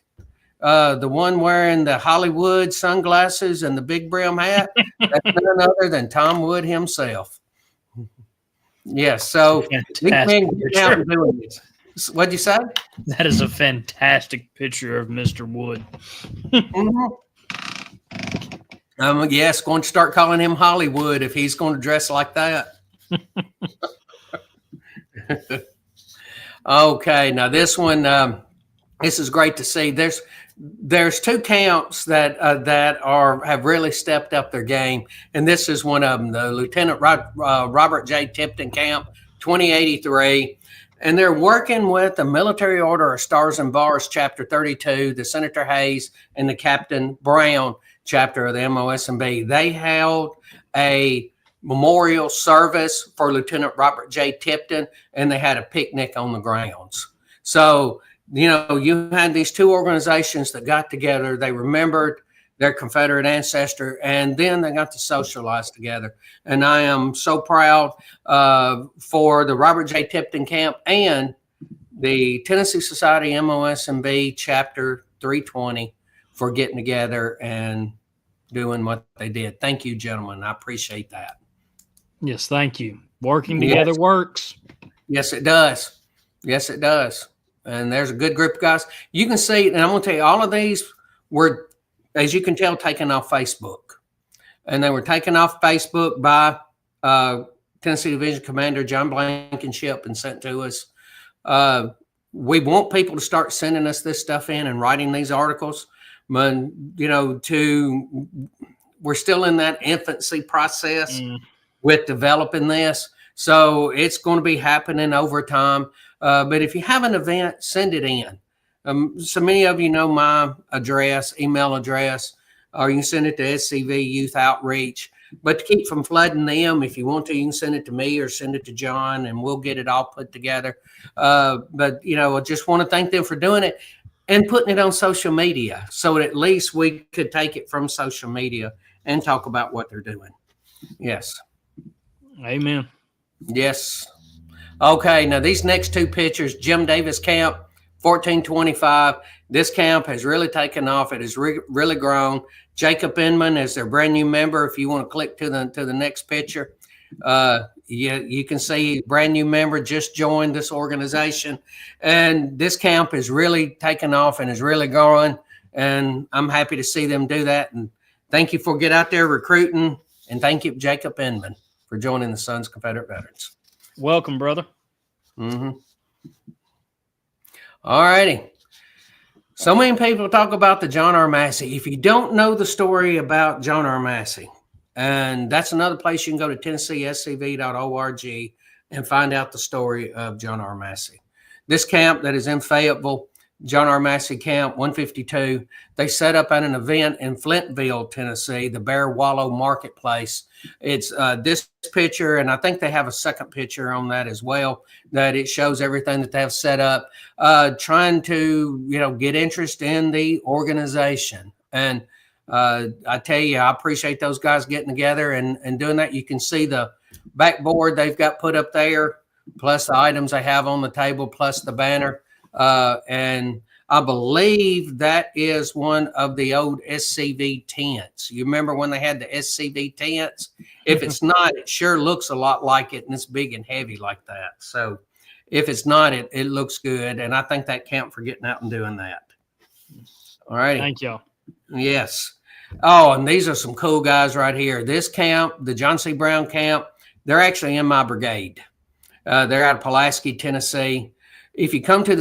the one wearing the Hollywood sunglasses and the big brim hat, that's none other than Tom Wood himself. Yes, so these men get out and doing this. What'd you say? That is a fantastic picture of Mr. Wood. Yes, going to start calling him Hollywood if he's going to dress like that. Okay, now this one, this is great to see. There's two camps that have really stepped up their game, and this is one of them, the Lieutenant Robert J. Tipton Camp, 2083, and they're working with the Military Order of Stars and Bars, Chapter 32, the Senator Hayes and the Captain Brown chapter of the MOSB. They held a memorial service for Lieutenant Robert J. Tipton, and they had a picnic on the grounds. So, you know, you had these two organizations that got together. They remembered their Confederate ancestor, and then they got to socialize together. And I am so proud for the Robert J. Tipton Camp and the Tennessee Society MOSB Chapter 320 for getting together and doing what they did. Thank you, gentlemen. I appreciate that. Yes, thank you. Working together works. Yes, it does. Yes, it does. And there's a good group of guys. You can see, and I'm going to tell you, all of these were, as you can tell, taken off Facebook. And they were taken off Facebook by Tennessee Division Commander John Blankenship and sent to us. We want people to start sending us this stuff in and writing these articles. But, you know, we're still in that infancy process with developing this. So it's going to be happening over time. But if you have an event, send it in. So many of you know my address, email address, or you can send it to SCV Youth Outreach. But to keep from flooding them, if you want to, you can send it to me or send it to John, and we'll get it all put together. But, you know, I just want to thank them for doing it and putting it on social media, so at least we could take it from social media and talk about what they're doing. Yes. Amen. Yes. Okay, now these next two pictures, Jim Davis Camp, 1425. This camp has really taken off. It has really grown. Jacob Inman is their brand new member. If you want to click to the next picture, you can see brand new member just joined this organization. And this camp is really taken off and is really growing. And I'm happy to see them do that. And thank you for get out there recruiting. And thank you, Jacob Inman, for joining the Sons of Confederate Veterans. Welcome, brother. All righty. So many people talk about the John R. Massey. If you don't know the story about John R. Massey, and that's another place you can go to TennesseeSCV.org and find out the story of John R. Massey. This camp that is in Fayetteville John R. Massey Camp, 152. They set up at an event in Flintville, Tennessee, the Bear Wallow Marketplace. It's this picture, and I think they have a second picture on that as well, that it shows everything that they have set up, trying to, get interest in the organization. And I tell you, I appreciate those guys getting together and doing that. You can see the backboard they've got put up there, plus the items they have on the table, plus the banner. And I believe that is one of the old SCV tents. You remember when they had the SCV tents? If it's not, it sure looks a lot like it, and it's big and heavy like that. So if it's not, it looks good. And I thank that camp for getting out and doing that. All right. Thank you. Yes. Oh, and these are some cool guys right here. This camp, the John C. Brown camp, they're actually in my brigade. They're out of Pulaski, Tennessee. If you come to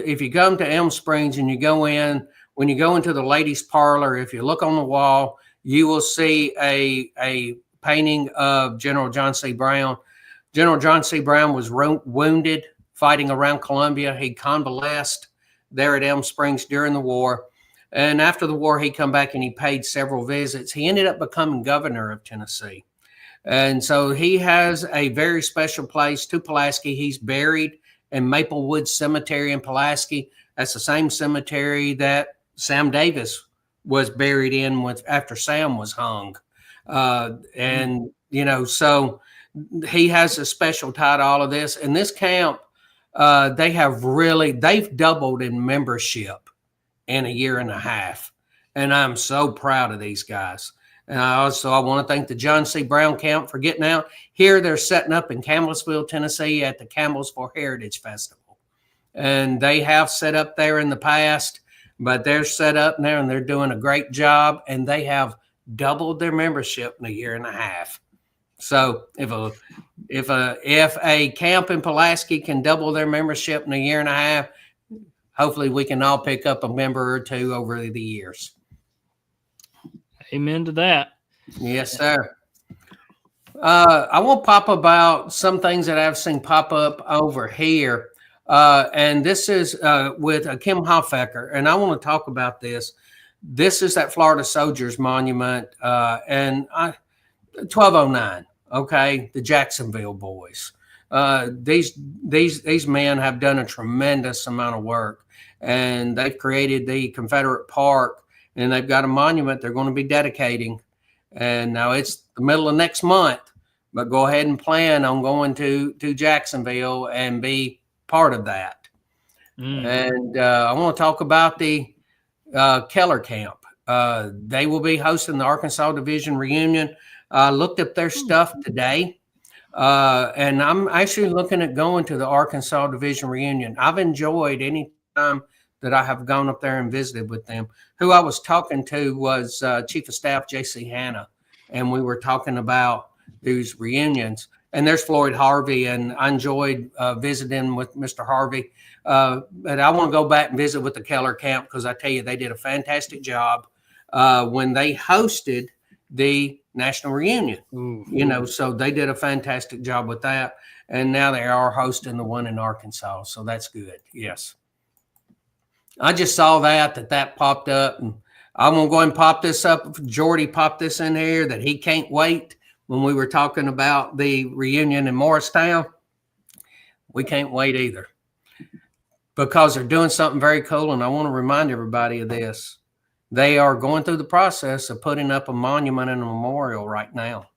if you come to Elm Springs and you go in, when you go into the ladies' parlor, if you look on the wall, you will see a painting of General John C. Brown. General John C. Brown was wounded fighting around Columbia. He convalesced there at Elm Springs during the war. And after the war, he come back and he paid several visits. He ended up becoming governor of Tennessee. And so he has a very special place to Pulaski. He's buried in Maplewood Cemetery in Pulaski. That's the same cemetery that Sam Davis was buried in after Sam was hung. So he has a special tie to all of this. And this camp, they've doubled in membership in a year and a half. And I'm so proud of these guys. And I want to thank the John C. Brown camp for getting out. Here they're setting up in Campbellsville, Tennessee at the Campbellsville Heritage Festival. And they have set up there in the past, but they're set up now and they're doing a great job. And they have doubled their membership in a year and a half. So if a camp in Pulaski can double their membership in a year and a half, hopefully we can all pick up a member or two over the years. Amen to that. Yes, sir. I want to pop about some things that I've seen pop up over here. And this is with Kim Hofecker. And I want to talk about this. This is that Florida Soldiers Monument and 1209. Okay, the Jacksonville boys. These men have done a tremendous amount of work, and they've created the Confederate Park. And they've got a monument they're going to be dedicating. And now it's the middle of next month, but go ahead and plan on going to Jacksonville and be part of that. And I want to talk about the Keller Camp. They will be hosting the Arkansas Division reunion. I looked up their stuff today, and I'm actually looking at going to the Arkansas Division reunion. I've enjoyed any time that I have gone up there and visited with them. Who I was talking to was Chief of Staff J.C. Hanna, and we were talking about these reunions. And there's Floyd Harvey, and I enjoyed visiting with Mr. Harvey. But I want to go back and visit with the Keller Camp because I tell you, they did a fantastic job when they hosted the national reunion. So they did a fantastic job with that. And now they are hosting the one in Arkansas. So that's good. Yes. I just saw that popped up, and I'm going to go and pop this up. Jordy popped this in here that he can't wait when we were talking about the reunion in Morristown. We can't wait either because they're doing something very cool, and I want to remind everybody of this. They are going through the process of putting up a monument and a memorial right now.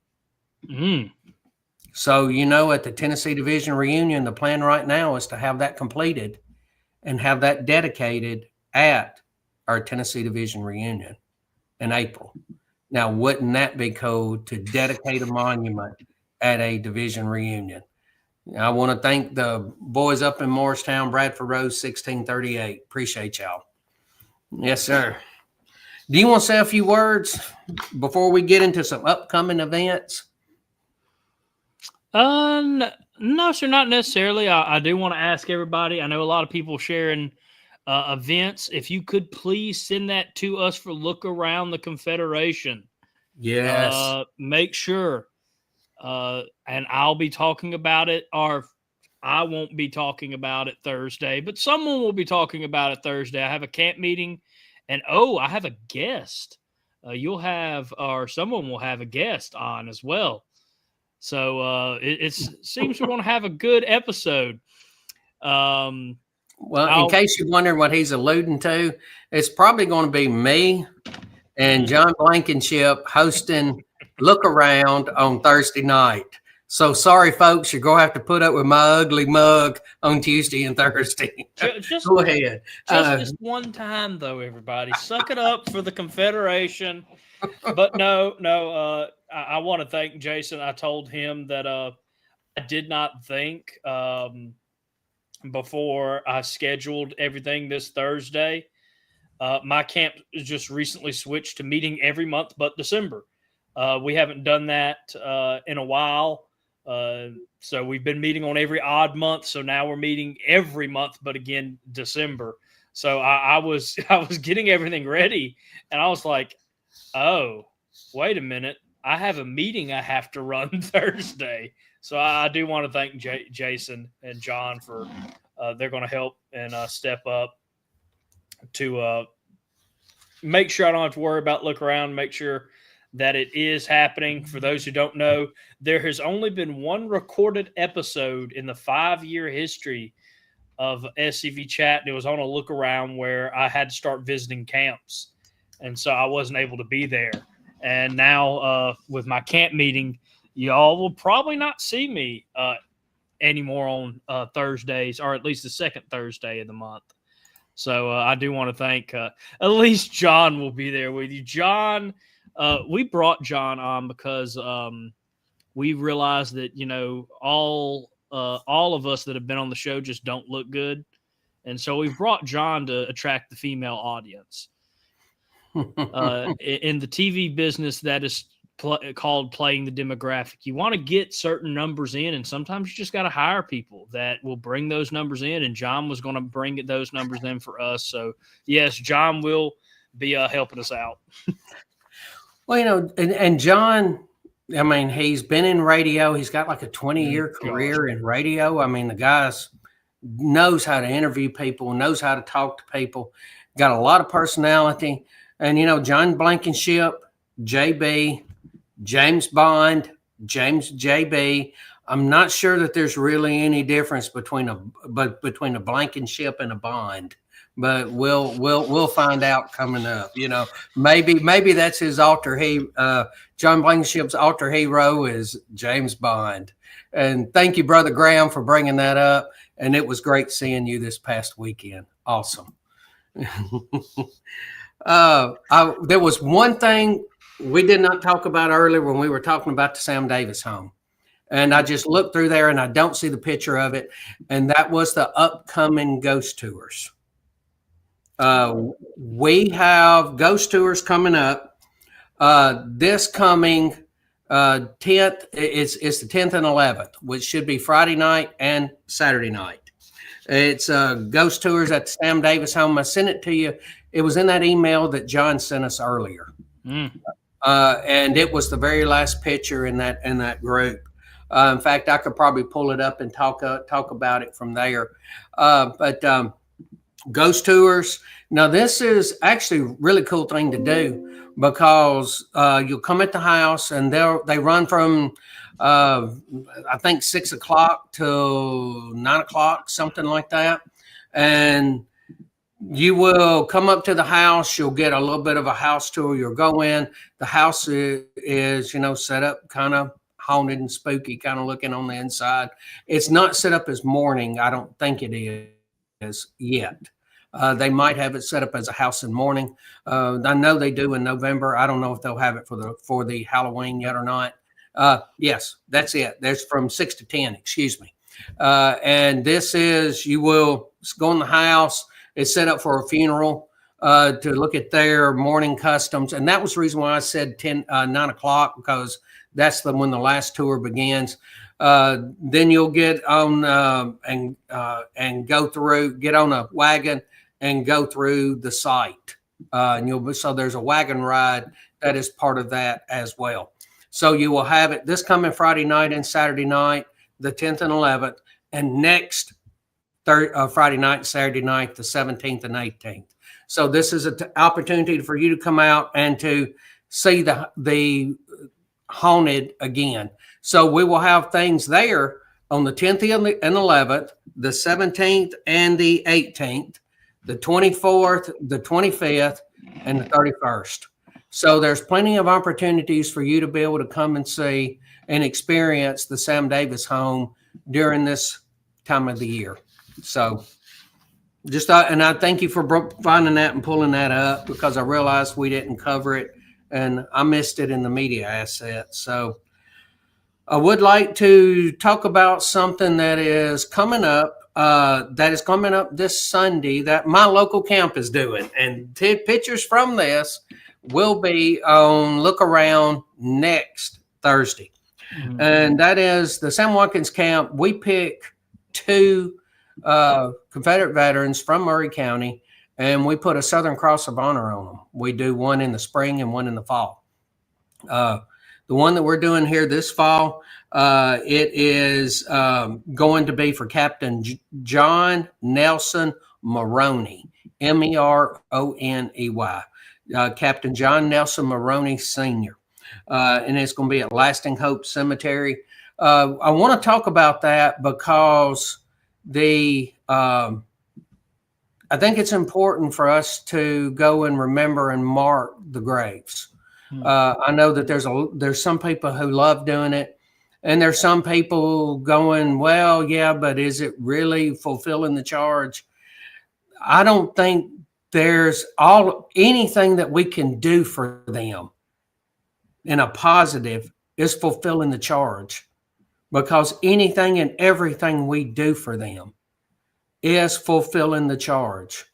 So, at the Tennessee Division reunion, the plan right now is to have that completed and have that dedicated at our Tennessee Division reunion in April. Now, wouldn't that be cool to dedicate a monument at a division reunion? I want to thank the boys up in Morristown, Bradford Road, 1638. Appreciate y'all. Yes, sir. Do you want to say a few words before we get into some upcoming events? No, sir, not necessarily. I do want to ask everybody. I know a lot of people sharing events. If you could please send that to us for Look Around the Confederation. Yes. Make sure. And I'll be talking about it. Our I won't be talking about it Thursday, but someone will be talking about it Thursday. I have a camp meeting, and I have a guest. Someone will have a guest on as well. So it seems we're going to have a good episode. Well, in case you're wondering what he's alluding to, it's probably going to be me and John Blankenship hosting Look Around on Thursday night. So sorry, folks, you're going to have to put up with my ugly mug on Tuesday and Thursday. Go ahead. Just one time, though, everybody. Suck it up for the Confederation. But no, I want to thank Jason. I told him that I did not think before I scheduled everything this Thursday. My camp just recently switched to meeting every month but December. We haven't done that in a while. So we've been meeting on every odd month. So now we're meeting every month, but again, December. So I was getting everything ready, and I was like, oh, wait a minute. I have a meeting I have to run Thursday. So I do want to thank Jason and John for they're going to help and step up to make sure I don't have to worry about Look Around, make sure that it is happening. For those who don't know, there has only been one recorded episode in the 5-year history of SCV Chat. It was on a Look Around where I had to start visiting camps. And so I wasn't able to be there. And now with my camp meeting, y'all will probably not see me anymore on Thursdays, or at least the second Thursday of the month. So I do want to thank at least John will be there with you. John, we brought John on because we realized that, all of us that have been on the show just don't look good. And so we brought John to attract the female audience. In the TV business, that is called playing the demographic. You want to get certain numbers in, and sometimes you just got to hire people that will bring those numbers in. And John was going to bring those numbers in for us. So yes, John will be helping us out. Well, and John, I mean, he's been in radio. He's got like a 20-year career in radio. I mean, the guy knows how to interview people, knows how to talk to people, got a lot of personality. And, John Blankenship, JB, James Bond, James JB. I'm not sure that there's really any difference between a Blankenship and a Bond, but we'll find out coming up. Maybe that's his alter hero. John Blankenship's alter hero is James Bond. And thank you, Brother Graham, for bringing that up. And it was great seeing you this past weekend. Awesome. There was one thing we did not talk about earlier when we were talking about the Sam Davis home. And I just looked through there and I don't see the picture of it. And that was the upcoming ghost tours. We have ghost tours coming up. This coming 10th, it's the 10th and 11th, which should be Friday night and Saturday night. It's ghost tours at the Sam Davis home. I sent it to you. It was in that email that John sent us earlier. And it was the very last picture in that group. In fact, I could probably pull it up and talk about it from there. But ghost tours. Now, this is actually a really cool thing to do because you'll come at the house and they run from I think 6 o'clock till 9 o'clock, something like that. And you will come up to the house. You'll get a little bit of a house tour. You'll go in. The house is set up kind of haunted and spooky, kind of looking on the inside. It's not set up as mourning. I don't think it is yet. They might have it set up as a house in mourning. I know they do in November. I don't know if they'll have it for the Halloween yet or not. Yes, that's it. There's from 6 to 10, excuse me. And this is, you will go in the house. It's set up for a funeral to look at their mourning customs. And that was the reason why I said 9 o'clock, because that's when the last tour begins. Then you'll get on and go through, get on a wagon and go through the site. So there's a wagon ride that is part of that as well. So you will have it this coming Friday night and Saturday night, the 10th and 11th. and next Friday night, Saturday night, the 17th and 18th. So this is an opportunity for you to come out and to see the haunted again. So we will have things there on the 10th and 11th, the 17th and the 18th, the 24th, the 25th, and the 31st. So there's plenty of opportunities for you to be able to come and see and experience the Sam Davis home during this time of the year. So just and I thank you for finding that and pulling that up, because I realized we didn't cover it and I missed it in the media asset. So I would like to talk about something that is coming up. This Sunday that my local camp is doing, and pictures from this will be on Look Around next Thursday. Mm-hmm. And that is the Sam Watkins camp. We pick 2 Confederate veterans from Murray County, and we put a Southern Cross of Honor on them. We do one in the spring and one in the fall. The one that we're doing here this fall, it is going to be for Captain John Nelson Maroney, Meroney, Captain John Nelson Maroney Sr. And it's going to be at Lasting Hope Cemetery. I want to talk about that because I think it's important for us to go and remember and mark the graves. I know that there's some people who love doing it, and there's some people going, well, yeah, but is it really fulfilling the charge? I don't think there's anything that we can do for them in a positive is fulfilling the charge, because anything and everything we do for them is fulfilling the charge.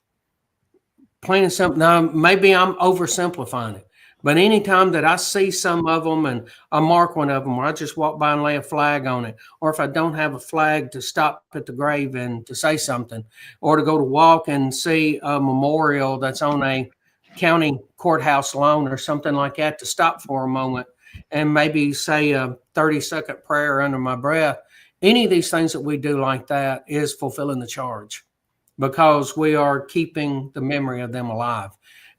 Plain and simple. Now, maybe I'm oversimplifying it, but anytime that I see some of them and I mark one of them, or I just walk by and lay a flag on it, or if I don't have a flag, to stop at the grave and to say something, or to go to walk and see a memorial that's on a county courthouse lawn or something like that, to stop for a moment and maybe say a 30-second prayer under my breath. Any of these things that we do like that is fulfilling the charge, because we are keeping the memory of them alive.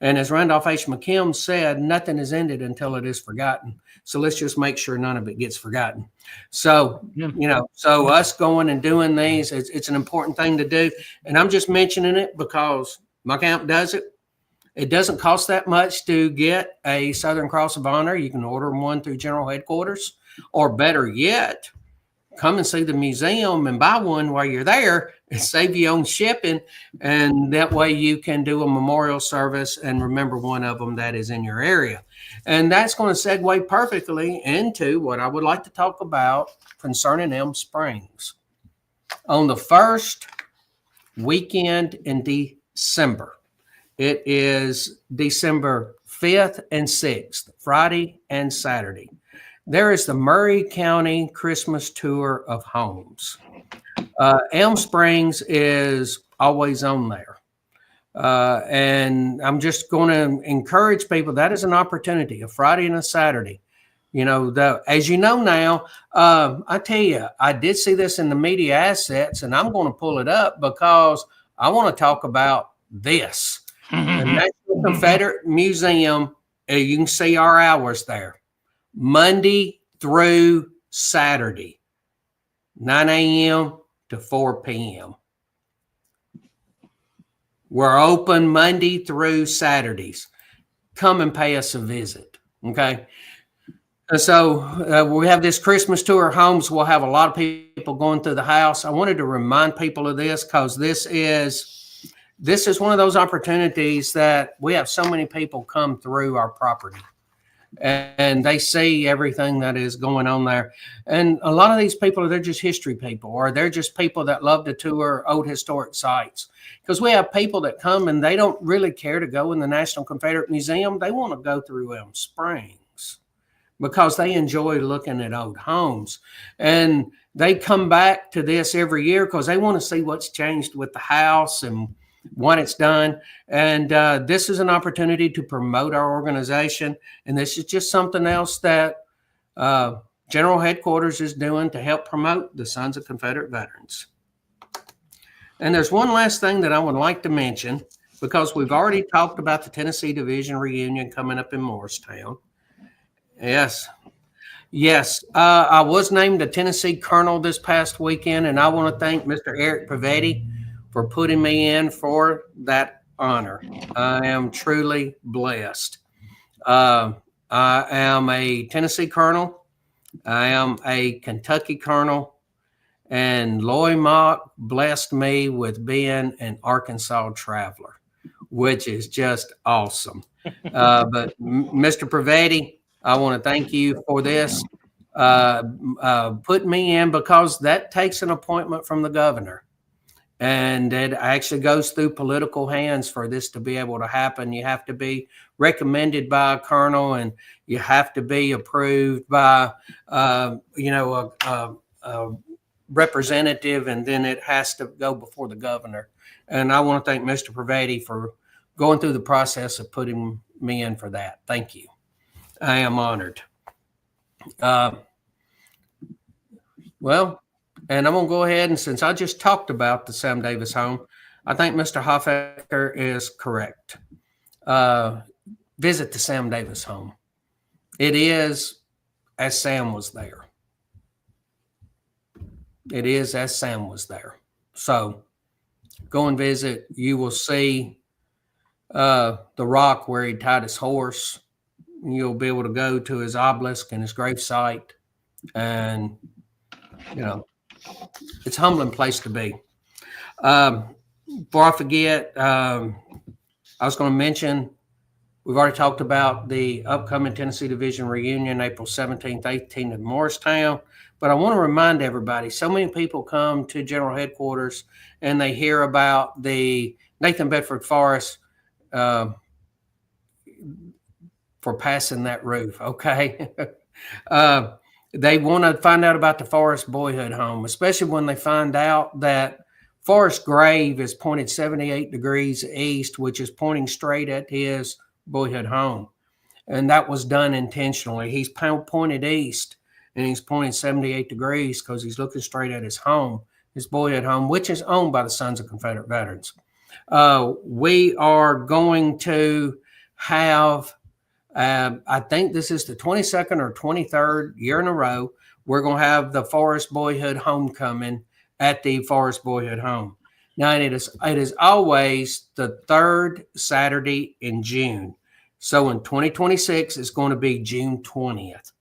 And as Randolph H. McKim said, nothing is ended until it is forgotten. So let's just make sure none of it gets forgotten. So, so us going and doing these, it's an important thing to do. And I'm just mentioning it because my camp does it. It doesn't cost that much to get a Southern Cross of Honor. You can order one through General Headquarters, or better yet, come and see the museum and buy one while you're there and save you on shipping. And that way you can do a memorial service and remember one of them that is in your area. And that's going to segue perfectly into what I would like to talk about concerning Elm Springs. On the first weekend in December, it is December 5th and 6th, Friday and Saturday, there is the Murray County Christmas Tour of Homes. Elm Springs is always on there. And I'm just going to encourage people, that is an opportunity, a Friday and a Saturday. As you know now, I tell you, I did see this in the media assets, and I'm going to pull it up because I want to talk about this. The National Confederate Museum, you can see our hours there. Monday through Saturday, 9 a.m. to 4 p.m. We're open Monday through Saturdays. Come and pay us a visit, okay? And so we have this Christmas tour of homes. We'll have a lot of people going through the house. I wanted to remind people of this because this is one of those opportunities that we have so many people come through our property. And they see everything that is going on there. And a lot of these people, they're just history people, or they're just people that love to tour old historic sites. Because we have people that come and they don't really care to go in the National Confederate Museum. They want to go through Elm Springs because they enjoy looking at old homes. And they come back to this every year because they want to see what's changed with the house and what it's done. And this is an opportunity to promote our organization. And this is just something else that General Headquarters is doing to help promote the Sons of Confederate Veterans. And there's one last thing that I would like to mention, because we've already talked about the Tennessee Division reunion coming up in Morristown. Yes. I was named a Tennessee Colonel this past weekend, and I want to thank Mr. Eric Pavetti for putting me in for that honor. I am truly blessed. I am a Tennessee Colonel. I am a Kentucky Colonel. And Loy Mock blessed me with being an Arkansas Traveler, which is just awesome. But Mr. Pavetti, I want to thank you for this. Put me in, because that takes an appointment from the governor. And it actually goes through political hands for this to be able to happen. You have to be recommended by a colonel, and you have to be approved by, a representative, and then it has to go before the governor. And I want to thank Mr. Pavetti for going through the process of putting me in for that. Thank you. I am honored. And I'm going to go ahead, and since I just talked about the Sam Davis home, I think Mr. Hoffaker is correct. Visit the Sam Davis home. It is as Sam was there. It is as Sam was there. So go and visit. You will see the rock where he tied his horse. You'll be able to go to his obelisk and his gravesite. And, it's a humbling place to be. Before I forget, I was going to mention, we've already talked about the upcoming Tennessee Division reunion, April 17th, 18th in Morristown. But I want to remind everybody, so many people come to General Headquarters and they hear about the Nathan Bedford Forrest for passing that roof, okay? They want to find out about the Forrest Boyhood Home, especially when they find out that Forrest's grave is pointed 78 degrees east, which is pointing straight at his boyhood home. And that was done intentionally. He's pointed east, and he's pointing 78 degrees because he's looking straight at his home, his boyhood home, which is owned by the Sons of Confederate Veterans. We are going to have, I think this is the 22nd or 23rd year in a row, we're going to have the Forrest Boyhood Homecoming at the Forrest Boyhood Home. Now, it is always the third Saturday in June. So in 2026, it's going to be June 20th.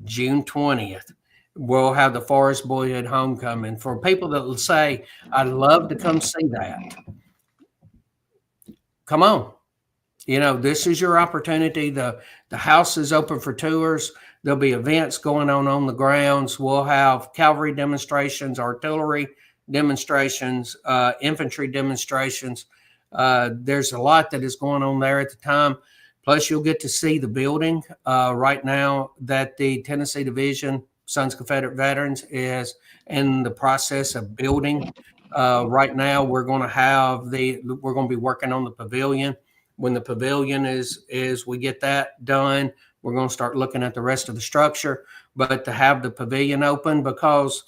June 20th, we'll have the Forrest Boyhood Homecoming. For people that will say, I'd love to come see that, come on. This is your opportunity. The house is open for tours. There'll be events going on the grounds. We'll have cavalry demonstrations, artillery demonstrations, infantry demonstrations. There's a lot that is going on there at the time. Plus, you'll get to see the building right now that the Tennessee Division Sons of Confederate Veterans is in the process of building. Right now, we're going to be working on the pavilion. When the pavilion is we get that done, we're going to start looking at the rest of the structure. But to have the pavilion open, because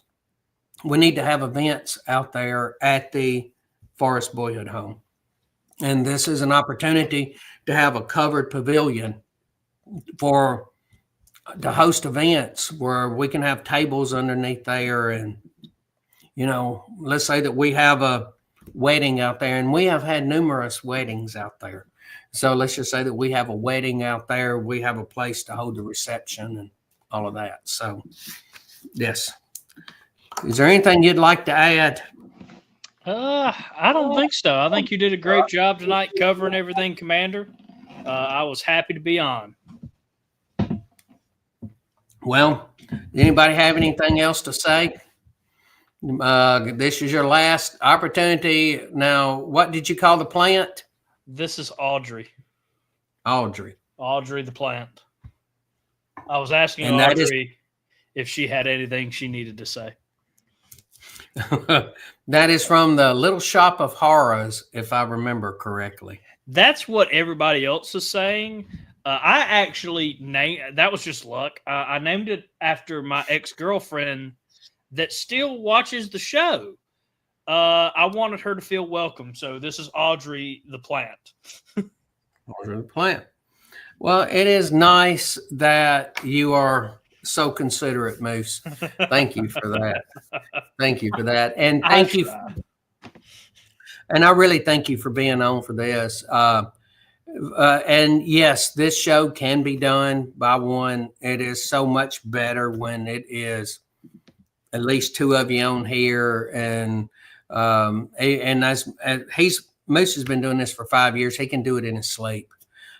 we need to have events out there at the Forrest Boyhood Home. And this is an opportunity to have a covered pavilion to host events where we can have tables underneath there. And, let's say that we have a wedding out there, and we have had numerous weddings out there. So let's just say that we have a wedding out there. We have a place to hold the reception and all of that. So, yes. Is there anything you'd like to add? I don't think so. I think you did a great job tonight covering everything, Commander. I was happy to be on. Well, anybody have anything else to say? This is your last opportunity. Now, what did you call the plant? This is Audrey. Audrey the plant. I was asking Audrey if she had anything she needed to say. That is from the Little Shop of Horrors, if I remember correctly. That's what everybody else is saying. I actually named that was just luck. I named it after my ex-girlfriend that still watches the show. I wanted her to feel welcome, so this is Audrey the Plant. Audrey the Plant. Well, it is nice that you are so considerate, Moose. Thank you for that. Thank you for that, and thank you. And I really thank you for being on for this. And yes, this show can be done by one. It is so much better when it is at least two of you on here. And as Moose has been doing this for 5 years, he can do it in his sleep.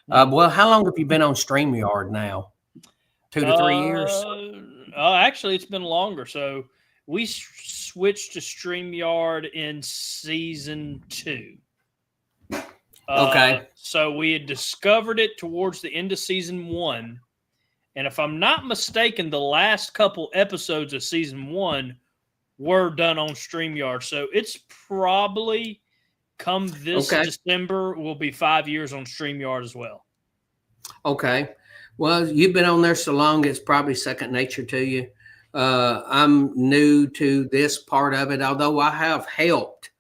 Well, how long have you been on StreamYard now? 2 to 3 years? Actually, it's been longer. So we switched to StreamYard in season 2. Okay. So we had discovered it towards the end of season 1. And if I'm not mistaken, the last couple episodes of season 1 were done on StreamYard. So it's probably come this December will be 5 years on StreamYard as well. Okay. Well, you've been on there so long, it's probably second nature to you. I'm new to this part of it, although I have helped,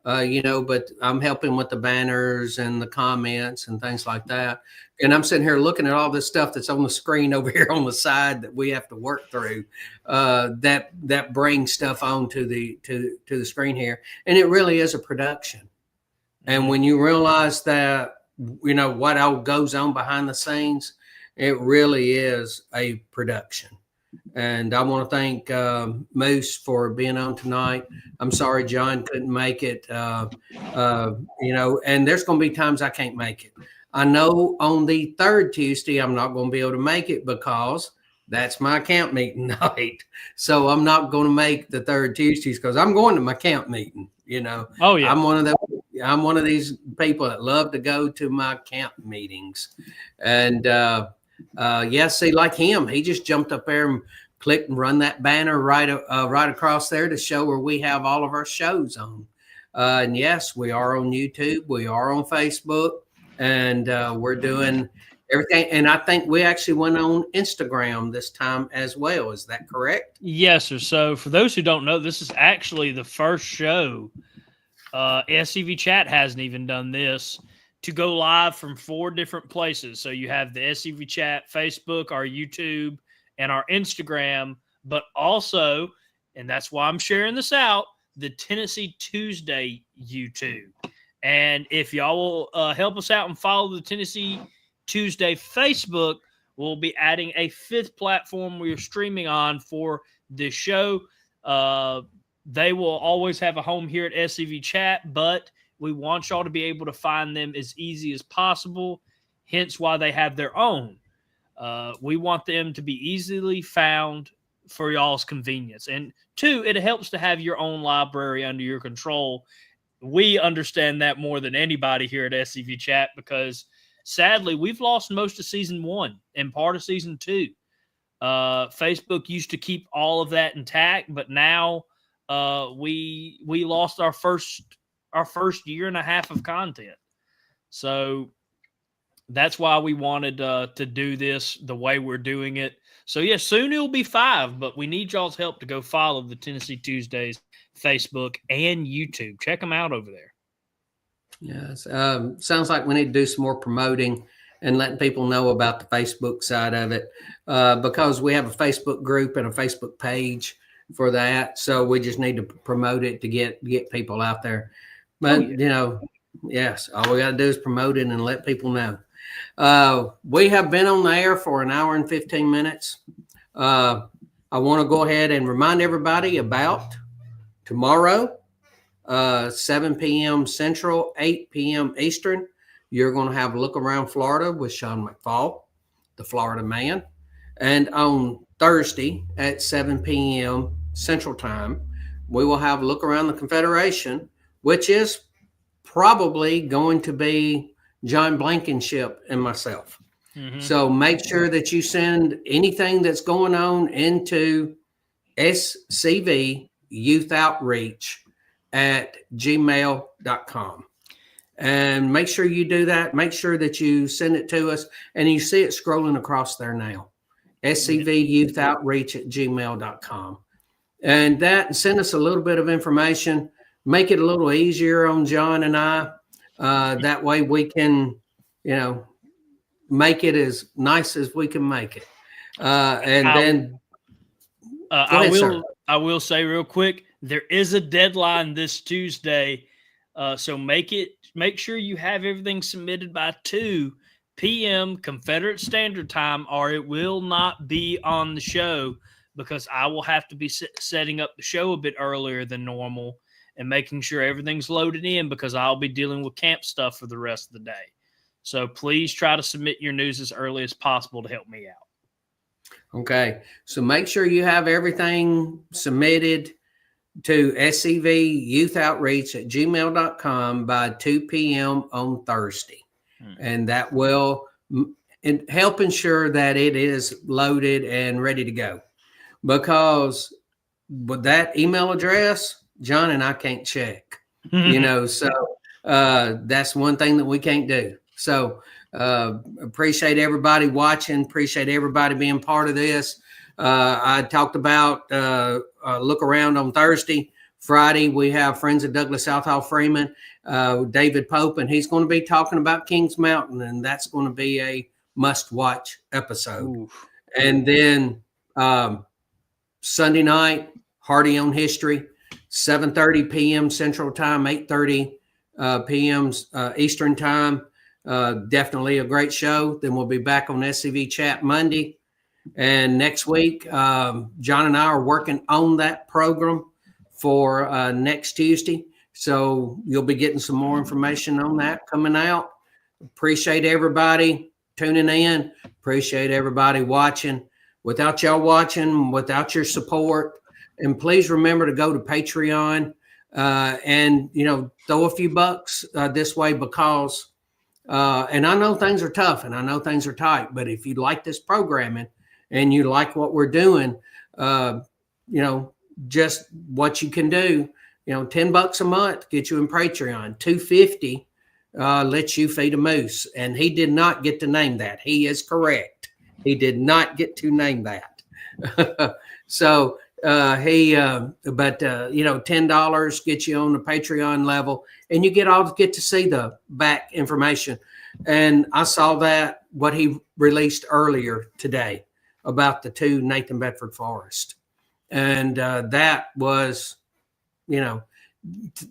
but I'm helping with the banners and the comments and things like that. And I'm sitting here looking at all this stuff that's on the screen over here on the side that we have to work through, that brings stuff onto to the screen here. And it really is a production. And when you realize that, what all goes on behind the scenes, it really is a production. And I want to thank Moose for being on tonight. I'm sorry John couldn't make it, and there's going to be times I can't make it. I know on the third Tuesday, I'm not going to be able to make it because that's my camp meeting night. So I'm not going to make the third Tuesdays because I'm going to my camp meeting, Oh, yeah. I'm one of these people that love to go to my camp meetings. And see, like him, he just jumped up there and clicked and run that banner right across there to show where we have all of our shows on. And yes, we are on YouTube. We are on Facebook. And we're doing everything. And I think we actually went on Instagram this time as well. Is that correct? Yes, sir. So for those who don't know, this is actually the first show. SCV Chat hasn't even done this to go live from 4 different places. So you have the SCV Chat, Facebook, our YouTube, and our Instagram, but also, and that's why I'm sharing this out, the Tennessee Tuesday YouTube. And if y'all will help us out and follow the Tennessee Tuesday Facebook, we'll be adding a 5th platform we are streaming on for this show. They will always have a home here at SCV Chat, but we want y'all to be able to find them as easy as possible, hence why they have their own. We want them to be easily found for y'all's convenience. And 2, it helps to have your own library under your control. We understand that more than anybody here at SCV Chat because, sadly, we've lost most of season 1 and part of season 2. Facebook used to keep all of that intact, but now we lost our first year and a half of content. So that's why we wanted to do this the way we're doing it. So, yes, soon it'll be 5, but we need y'all's help to go follow the Tennessee Tuesdays Facebook and YouTube. Check them out over there. Yes. Sounds like we need to do some more promoting and letting people know about the Facebook side of it because we have a Facebook group and a Facebook page for that. So we just need to promote it to get people out there. But, yes, all we got to do is promote it and let people know. We have been on the air for 1 hour and 15 minutes. I want to go ahead and remind everybody about tomorrow, 7 p.m. Central, 8 p.m. Eastern. You're going to have a Look Around Florida with Sean McFall, the Florida man. And on Thursday at 7 p.m. Central Time, we will have a Look Around the Confederation, which is probably going to be John Blankenship and myself. Mm-hmm. So make sure that you send anything that's going on into SCV Youth Outreach at gmail.com. And make sure you do that. Make sure that you send it to us. And you see it scrolling across there now. scvyouth@gmail.com. And send us a little bit of information. Make it a little easier on John and I. That way we can, make it as nice as we can make it. I will say real quick, there is a deadline this Tuesday. So make sure you have everything submitted by 2 p.m. Confederate Standard Time, or it will not be on the show, because I will have to be setting up the show a bit earlier than normal and making sure everything's loaded in, because I'll be dealing with camp stuff for the rest of the day. So please try to submit your news as early as possible to help me out. Okay. So make sure you have everything submitted to scvyouth@gmail.com by 2 p.m. on Thursday. And that will help ensure that it is loaded and ready to go. Because with that email address, John and I can't check, so that's one thing that we can't do. So appreciate everybody watching. Appreciate everybody being part of this. I talked about look around on Thursday. Friday, we have Friends of Douglas Southall Freeman, David Pope, and he's going to be talking about Kings Mountain, and that's going to be a must-watch episode. Ooh. And then Sunday night, Hardy on History, 7:30 p.m. Central Time, 8:30 p.m. Eastern Time. Definitely a great show. Then we'll be back on SCV Chat Monday. And next week, John and I are working on that program for next Tuesday. So you'll be getting some more information on that coming out. Appreciate everybody tuning in. Appreciate everybody watching. Without y'all watching, without your support, and please remember to go to Patreon and, throw a few bucks this way, because and I know things are tough and I know things are tight, but if you like this programming and you like what we're doing, just what you can do, $10 a month get you in Patreon, $2.50 lets you feed a moose. And he did not get to name that. He is correct. He did not get to name that. So $10 gets you on the Patreon level, and you get to see the back information. And I saw what he released earlier today about the 2 Nathan Bedford Forrest. And that was, to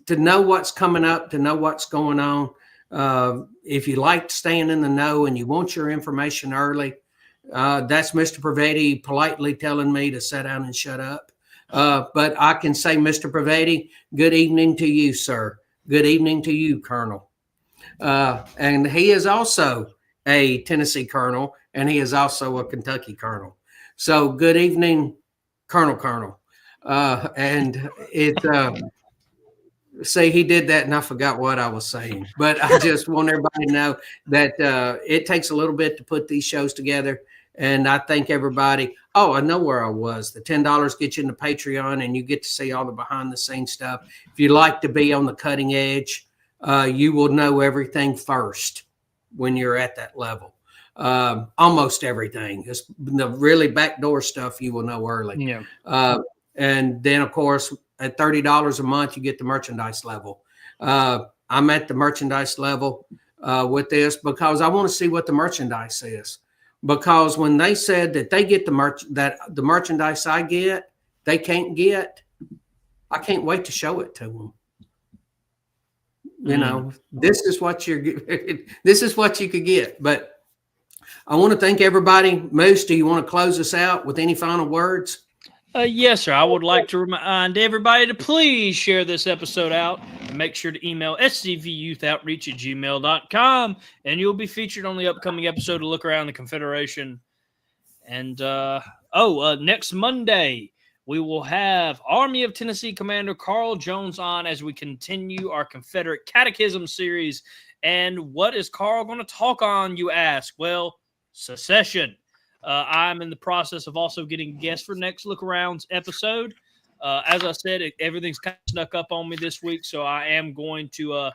know what's coming up, to know what's going on. If you like staying in the know and you want your information early, that's Mr. Prevedi politely telling me to sit down and shut up. But I can say, Mr. Prevedi, good evening to you, sir. Good evening to you, Colonel. And he is also a Tennessee Colonel, and he is also a Kentucky Colonel. So good evening, Colonel. And see, he did that and I forgot what I was saying, but I just want everybody to know that it takes a little bit to put these shows together. And I thank everybody. Oh, I know where I was. The $10 gets you into Patreon, and you get to see all the behind the scenes stuff. If you like to be on the cutting edge, you will know everything first when you're at that level. Almost everything. It's the really backdoor stuff you will know early. Yeah. And then, of course, at $30 a month, you get the merchandise level. I'm at the merchandise level with this because I want to see what the merchandise is. Because when they said that they get the merchandise I get, they can't get, I can't wait to show it to them. This is what you could get. But I want to thank everybody. Moose, do you want to close us out with any final words? Yes, sir. I would like to remind everybody to please share this episode out, and make sure to email scvyouth@gmail.com, and you'll be featured on the upcoming episode of Look Around the Confederation. And next Monday, we will have Army of Tennessee Commander Carl Jones on as we continue our Confederate Catechism series. And what is Carl going to talk on, you ask? Well, secession. I'm in the process of also getting guests for next Look Around's episode. As I said, everything's kind of snuck up on me this week, so I am going to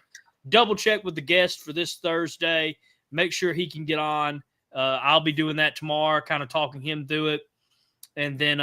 double check with the guest for this Thursday. Make sure he can get on. I'll be doing that tomorrow, kind of talking him through it. And then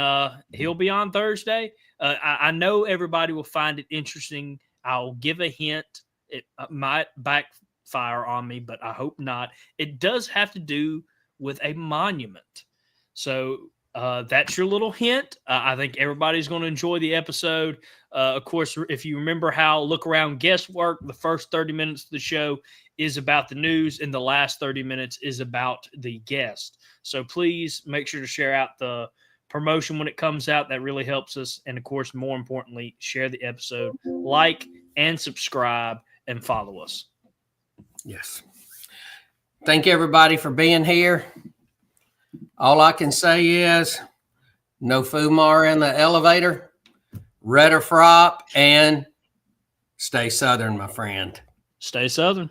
he'll be on Thursday. I know everybody will find it interesting. I'll give a hint. It might backfire on me, but I hope not. It does have to do with a monument. So that's your little hint. I think everybody's going to enjoy the episode. Of course, if you remember how Look Around Guesswork, the first 30 minutes of the show is about the news, and the last 30 minutes is about the guest. So please make sure to share out the promotion when it comes out. That really helps us. And of course, more importantly, share the episode, like and subscribe, and follow us. Yes. Thank everybody for being here. All I can say is no Fumar in the elevator, Redder Frop, and stay Southern, my friend. Stay Southern.